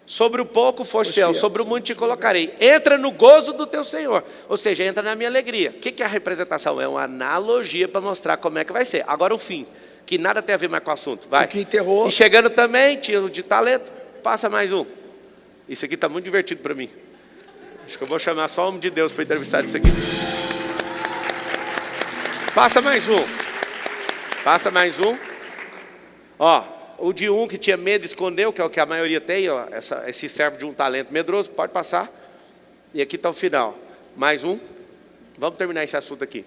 Sobre o pouco foste fiel, sobre o muito te colocarei. Entra no gozo do teu Senhor. Ou seja, entra na minha alegria. O que é a representação? É uma analogia para mostrar como é que vai ser. Agora o fim, que nada tem a ver mais com o assunto. Vai. Que enterrou. E chegando também, tinha de talento. Passa mais um. Isso aqui está muito divertido para mim. Acho que eu vou chamar só o homem de Deus para entrevistar isso aqui. Passa mais um. Passa mais um. Ó, o de um que tinha medo escondeu, que é o que a maioria tem, ó, esse servo de um talento medroso, pode passar. E aqui está o final. Mais um. Vamos terminar esse assunto aqui.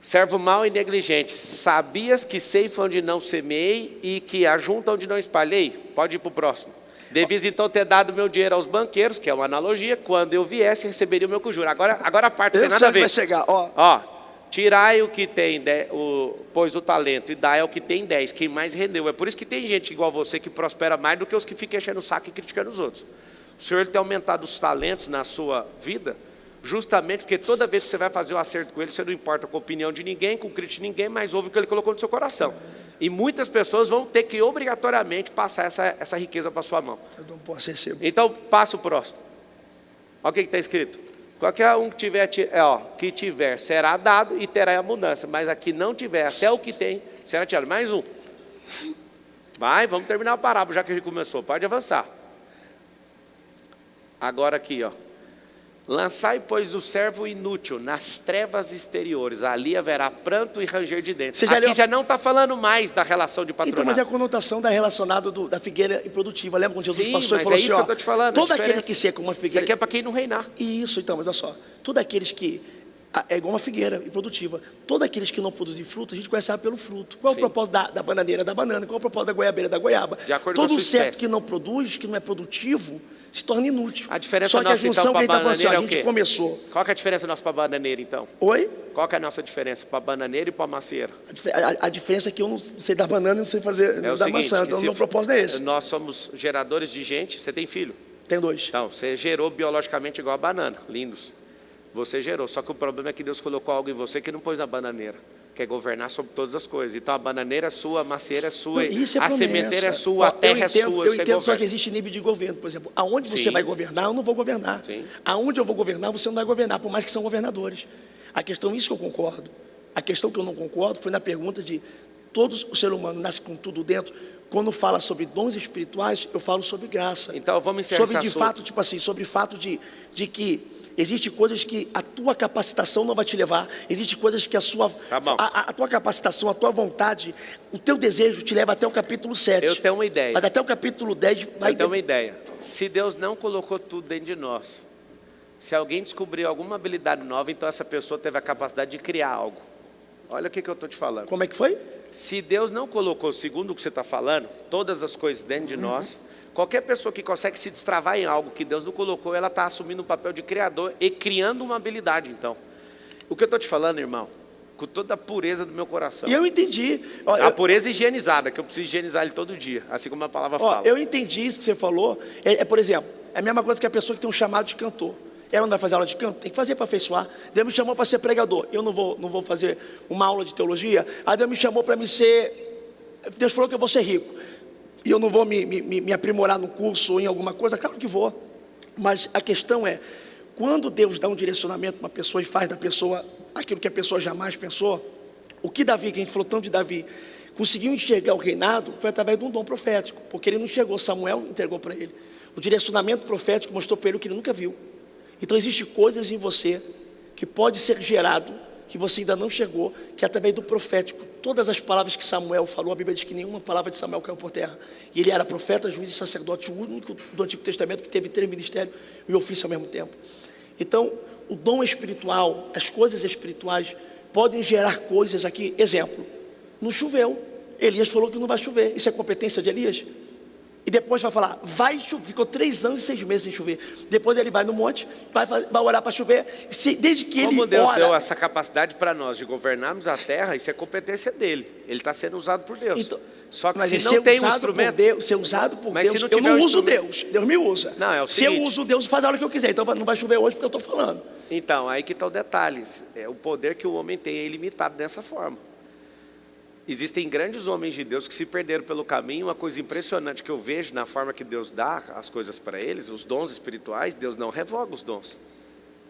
Servo mau e negligente, sabias que ceifa onde não semeei e que ajunta onde não espalhei? Pode ir para o próximo. Devias então ter dado meu dinheiro aos banqueiros, que é uma analogia, quando eu viesse receberia o meu conjuro. Agora a parte não tem nada a ver. Vai chegar, ó, tirai o que tem, pois o talento, e dai ao que tem 10, quem mais rendeu. É por isso que tem gente igual você que prospera mais do que os que ficam enchendo o saco e criticando os outros. O Senhor tem aumentado os talentos na sua vida, justamente porque toda vez que você vai fazer o acerto com Ele, você não importa com a opinião de ninguém, com o crítico de ninguém, mas ouve o que Ele colocou no seu coração. E muitas pessoas vão ter que obrigatoriamente passar essa riqueza para a sua mão. Eu não posso receber. Então, passa o próximo. Olha o que está escrito. Qualquer um que tiver será dado e terá abundância, mas a que não tiver, até o que tem, será tirado. Mais um. Vai, vamos terminar a parábola, já que a gente começou. Pode avançar. Agora aqui, ó. Lançai, pois, o servo inútil nas trevas exteriores, ali haverá pranto e ranger de dentes. Aqui já não está falando mais da relação de patronato. Então, mas é a conotação da relacionada da figueira improdutiva. Lembra quando Jesus passou e mas falou isso que eu estou te falando. Todo aquele que seca uma figueira... Isso aqui é para quem não reinar. Isso, então, mas olha só. Todos aqueles que... É igual uma figueira improdutiva. Todos aqueles que não produzem fruto, a gente conhece pelo fruto. Qual é o propósito da bananeira da banana? Qual é o propósito da goiabeira da goiaba? De acordo com a todo sua certo espécie. que não produz, que não é produtivo, se torna inútil. A diferença só que nossa, a junção então, que ele para está falando assim, bananeira a gente começou. Qual que é a diferença nossa para a bananeira, então? Oi? Qual que é a nossa diferença para a bananeira e para a macieira? A diferença é que eu não sei dar banana e não sei fazer da maçã. Então, o meu propósito é esse. Nós somos geradores de gente. Você tem filho? Tenho 2. Então, você gerou biologicamente igual a banana. Lindos. Você gerou. Só que o problema é que Deus colocou algo em você que não pôs na bananeira. Que é governar sobre todas as coisas. Então, a bananeira é sua, a macieira é sua, a sementeira é sua, a terra é sua. Eu entendo, só que existe nível de governo. Por exemplo, aonde você vai governar, eu não vou governar. Sim. Aonde eu vou governar, você não vai governar, por mais que são governadores. A questão, isso que eu concordo. A questão que eu não concordo foi na pergunta de todos o ser humano nasce com tudo dentro. Quando fala sobre dons espirituais, eu falo sobre graça. Então, vamos encerrar sobre de fato, tipo assim, sobre o fato de que existem coisas que a tua capacitação não vai te levar. Existem coisas que a tua capacitação, a tua vontade, o teu desejo te leva até o capítulo 7. Eu tenho uma ideia. Mas até o capítulo 10 vai... Eu tenho uma ideia. Se Deus não colocou tudo dentro de nós, se alguém descobriu alguma habilidade nova, então essa pessoa teve a capacidade de criar algo. Olha o que eu estou te falando. Como é que foi? Se Deus não colocou, segundo o que você está falando, todas as coisas dentro de nós, qualquer pessoa que consegue se destravar em algo que Deus não colocou, ela está assumindo o papel de criador e criando uma habilidade, então. O que eu estou te falando, irmão, com toda a pureza do meu coração. E eu entendi. Ó, A pureza higienizada, que eu preciso higienizar ele todo dia, assim como a palavra fala. eu entendi isso que você falou. Por exemplo, é a mesma coisa que a pessoa que tem um chamado de cantor. Ela não vai fazer aula de canto? Tem que fazer para afeiçoar. Deus me chamou para ser pregador. Eu não vou fazer uma aula de teologia. Aí Deus me chamou para me ser... Deus falou que eu vou ser rico. E eu não vou me aprimorar no curso ou em alguma coisa? Claro que vou. Mas a questão é, quando Deus dá um direcionamento para uma pessoa e faz da pessoa aquilo que a pessoa jamais pensou, o que Davi, que a gente falou tanto de Davi, conseguiu enxergar o reinado, foi através de um dom profético, porque ele não enxergou, Samuel entregou para ele. O direcionamento profético mostrou para ele o que ele nunca viu. Então existem coisas em você que pode ser gerado, que você ainda não chegou, que é através do profético. Todas as palavras que Samuel falou, a Bíblia diz que nenhuma palavra de Samuel caiu por terra. E ele era profeta, juiz e sacerdote, o único do Antigo Testamento que teve 3 ministérios e ofício ao mesmo tempo. Então, o dom espiritual, as coisas espirituais podem gerar coisas aqui. Exemplo, não choveu. Elias falou que não vai chover. Isso é competência de Elias? E depois vai falar, vai chover. Ficou 3 anos e 6 meses sem chover. Depois ele vai no monte, vai orar para chover. Desde que Como ele Deus ora, deu essa capacidade para nós de governarmos a terra, isso é competência dele. Ele está sendo usado por Deus. Então, Só que mas se ser não tem um usado instrumento... por Deus, ser usado por Mas se Deus, não eu tiver não um uso instrumento- Deus, Deus me usa. Não, é o se eu seguinte. uso Deus, faz a hora que eu quiser. Então não vai chover hoje porque eu estou falando. Então, aí que está o detalhe. O poder que o homem tem é ilimitado dessa forma. Existem grandes homens de Deus que se perderam pelo caminho. Uma coisa impressionante que eu vejo na forma que Deus dá as coisas para eles, os dons espirituais, Deus não revoga os dons.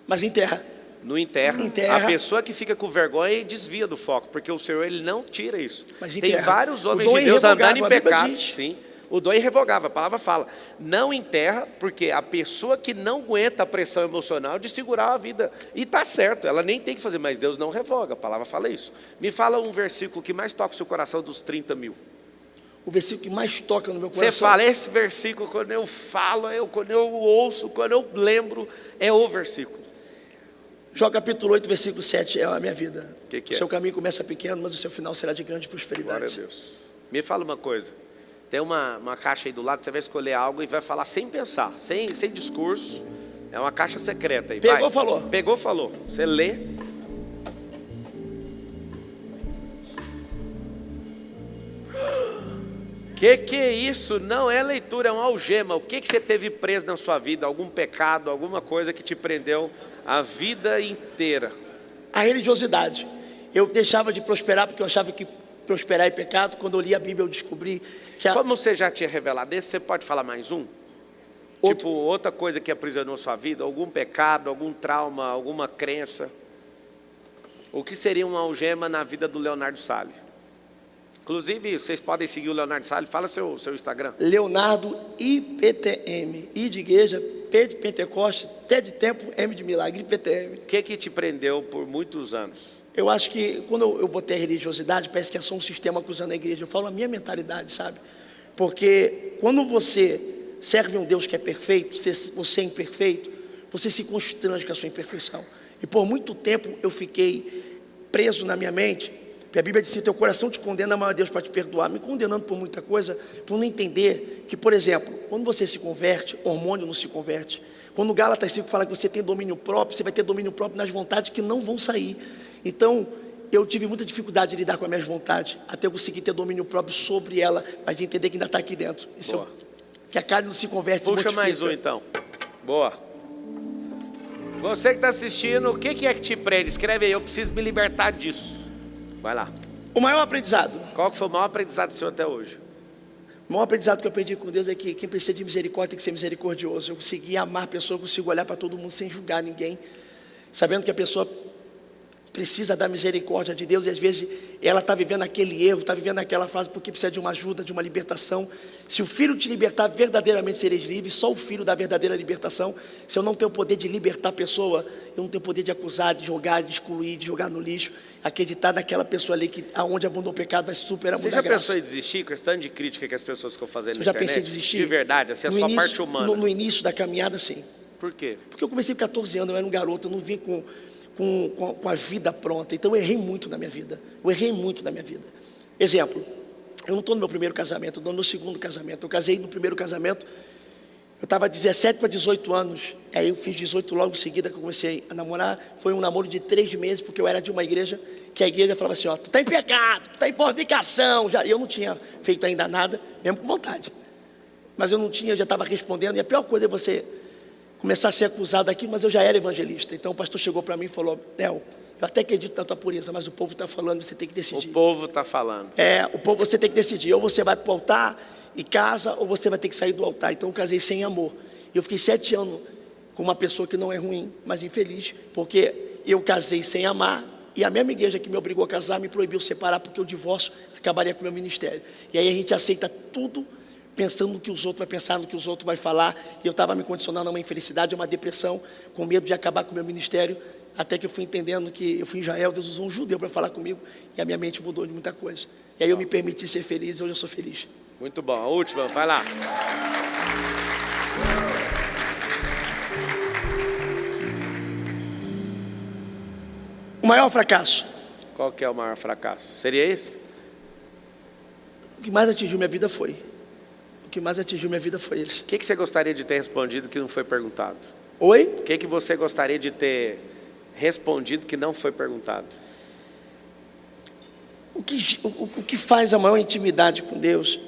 Mas em terra. Não enterra. Enterra. A pessoa que fica com vergonha e desvia do foco, porque o Senhor ele não tira isso. Mas Tem enterra. vários O homens dom de é Deus andando em irrevogável, a Bíblia pecado. diz. Sim. O dom é irrevogável, a palavra fala. Não enterra, porque a pessoa que não aguenta a pressão emocional de segurar a vida. E está certo, ela nem tem que fazer, mas Deus não revoga, a palavra fala isso. Me fala um versículo que mais toca o seu coração dos 30 mil. O versículo que mais toca no meu Você coração. fala, esse versículo, quando eu falo, quando eu ouço, quando eu lembro, é o versículo. Jó capítulo 8, versículo 7 é a minha vida. Que é? O seu caminho começa pequeno, mas o seu final será de grande Glória a prosperidade. Deus. Me fala uma coisa. Tem uma caixa aí do lado, você vai escolher algo e vai falar sem pensar, sem discurso. É uma caixa secreta aí. Pegou, vai. falou. Pegou, falou. Você lê. Que é isso? Não é leitura, é uma algema. O que você teve preso na sua vida? Algum pecado, alguma coisa que te prendeu a vida inteira? A religiosidade. Eu deixava de prosperar porque eu achava que prosperar é pecado. Quando eu li a Bíblia, eu descobri que Como você já tinha revelado esse, você pode falar mais um? Tipo, outra coisa que aprisionou sua vida? Algum pecado, algum trauma, alguma crença? O que seria uma algema na vida do Leonardo Salles? Inclusive, vocês podem seguir o Leonardo Salles. Fala seu Instagram. Leonardo IPTM. I de igreja, P de Pentecoste, T de tempo, M de milagre, IPTM. O que te prendeu por muitos anos? Eu acho que quando eu botei a religiosidade, parece que é só um sistema acusando a igreja. Eu falo a minha mentalidade, sabe? Porque quando você serve um Deus que é perfeito, você é imperfeito, você se constrange com a sua imperfeição. E por muito tempo eu fiquei preso na minha mente, porque a Bíblia diz assim, teu coração te condena, mas Deus para te perdoar, me condenando por muita coisa, por não entender que, por exemplo, quando você se converte, hormônio não se converte. Quando o Gálatas 5 fala que você tem domínio próprio, você vai ter domínio próprio nas vontades que não vão sair. Então, eu tive muita dificuldade de lidar com as minhas vontades, até eu conseguir ter domínio próprio sobre ela, mas de entender que ainda está aqui dentro. Isso que a carne não se converte, se Puxa mortifica. mais um então. Boa. Você que está assistindo, o que é que te prende? Escreve aí, eu preciso me libertar disso. Vai lá. O maior aprendizado. Qual que foi o maior aprendizado seu até hoje? O maior aprendizado que eu aprendi com Deus é que quem precisa de misericórdia tem que ser misericordioso. Eu consegui amar a pessoa, eu consigo olhar para todo mundo sem julgar ninguém, sabendo que a pessoa precisa da misericórdia de Deus, e às vezes ela está vivendo aquele erro, está vivendo aquela fase porque precisa de uma ajuda, de uma libertação. Se o Filho te libertar, verdadeiramente sereis livres. Só o Filho dá a verdadeira libertação. Se eu não tenho o poder de libertar a pessoa, eu não tenho o poder de acusar, de jogar, de excluir, de jogar no lixo. Acreditar naquela pessoa ali que aonde abundou o pecado vai superar Você muita já graça. pensou em desistir com esse tanto de crítica que as pessoas ficam fazendo Eu na já internet? pensei em desistir. De verdade, assim, a No sua início- parte humana. No início da caminhada, sim. Por quê? Porque eu comecei com 14 anos, eu era um garoto, eu não vim com a vida pronta. Então eu errei muito na minha vida. Exemplo, eu não estou no meu primeiro casamento, eu estou no meu segundo casamento. Eu casei no primeiro casamento, Eu estava 17 para 18 anos, aí eu fiz 18 logo em seguida que eu comecei a namorar. Foi um namoro de 3 meses, porque eu era de uma igreja, que a igreja falava assim, ó, tu está em pecado, tu está em fornicação. Eu não tinha feito ainda nada, mesmo com vontade. Mas eu não tinha, eu já estava respondendo, e a pior coisa é você começar a ser acusado daquilo, mas eu já era evangelista. Então o pastor chegou para mim e falou, Theo, eu até acredito na tua pureza, mas o povo está falando, você tem que decidir. O povo está falando. O povo, você tem que decidir, ou você vai para o altar e casa, ou você vai ter que sair do altar. Então eu casei sem amor. E eu fiquei 7 anos com uma pessoa que não é ruim, mas infeliz, porque eu casei sem amar, e a mesma igreja que me obrigou a casar me proibiu separar, porque o divórcio acabaria com o meu ministério. E aí a gente aceita tudo, pensando no que os outros vão pensar, no que os outros vão falar, e eu estava me condicionando a uma infelicidade, a uma depressão, com medo de acabar com o meu ministério, até que eu fui entendendo que eu fui em Israel, Deus usou um judeu para falar comigo, e a minha mente mudou de muita coisa. E aí eu me permiti ser feliz, e hoje eu sou feliz. Muito bom. A última, vai lá. O maior fracasso. Qual que é o maior fracasso? Seria esse? O que mais atingiu minha vida foi. O que mais atingiu minha vida foi esse. O que você gostaria de ter respondido que não foi perguntado? Oi? O que você gostaria de ter respondido que não foi perguntado? O que faz a maior intimidade com Deus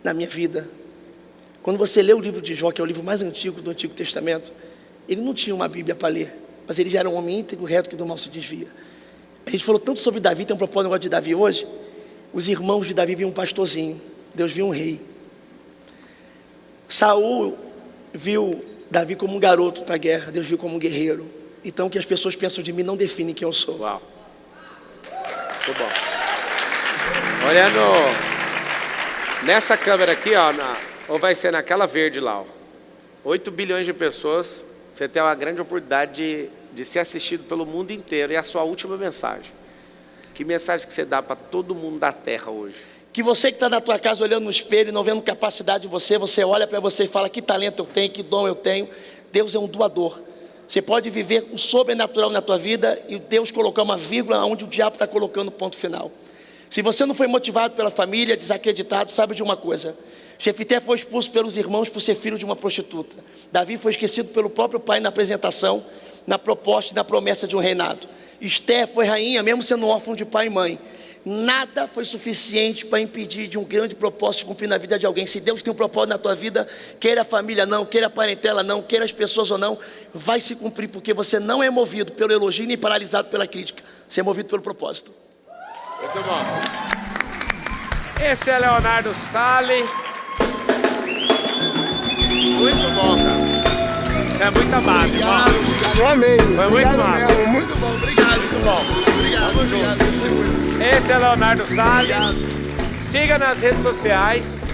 na minha vida? Quando você lê o livro de Jó, que é o livro mais antigo do Antigo Testamento, ele não tinha uma Bíblia para ler, mas ele já era um homem íntegro, reto, que do mal se desvia. A gente falou tanto sobre Davi, tem um propósito negócio de Davi hoje. Os irmãos de Davi viam um pastorzinho, Deus viu um rei. Saul viu Davi como um garoto para a guerra, Deus viu como um guerreiro. Então o que as pessoas pensam de mim não define quem eu sou. Uau. Muito bom. Olhando nessa câmera aqui, ó, ou vai ser naquela verde lá, ó, 8 bilhões de pessoas, você tem uma grande oportunidade de ser assistido pelo mundo inteiro. E a sua última mensagem. Que mensagem que você dá para todo mundo da terra hoje? Que você que está na tua casa olhando no espelho e não vendo capacidade em você, você olha para você e fala, que talento eu tenho, que dom eu tenho. Deus é um doador. Você pode viver o sobrenatural na tua vida e Deus colocar uma vírgula onde o diabo está colocando o ponto final. Se você não foi motivado pela família, desacreditado, sabe de uma coisa. Jefité foi expulso pelos irmãos por ser filho de uma prostituta. Davi foi esquecido pelo próprio pai na apresentação, na proposta e na promessa de um reinado. Esther foi rainha, mesmo sendo órfã de pai e mãe. Nada foi suficiente para impedir de um grande propósito se cumprir na vida de alguém. Se Deus tem um propósito na tua vida, queira a família não, queira a parentela não, queira as pessoas ou não, vai se cumprir, porque você não é movido pelo elogio nem paralisado pela crítica. Você é movido pelo propósito. Muito bom. Esse é Leonardo Sale. Muito bom, cara. Isso é muito amado, irmão. Eu amei. Foi muito amado. Muito bom, obrigado. Muito bom. Obrigado, Tamo junto. Esse é Leonardo Sale. Siga nas redes sociais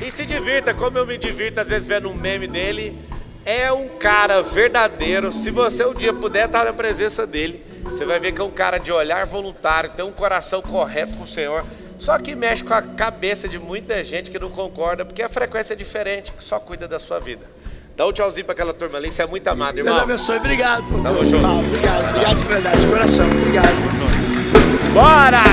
e se divirta, como eu me divirto às vezes vendo um meme dele. É um cara verdadeiro. Se você um dia puder estar na presença dele, você vai ver que é um cara de olhar voluntário, tem um coração correto com o Senhor. Só que mexe com a cabeça de muita gente que não concorda, porque a frequência é diferente, que só cuida da sua vida. Dá um tchauzinho para aquela turma ali, isso é muito amado, irmão. Deus abençoe, obrigado. Tamo junto. Obrigado de verdade, de coração, obrigado. Bora!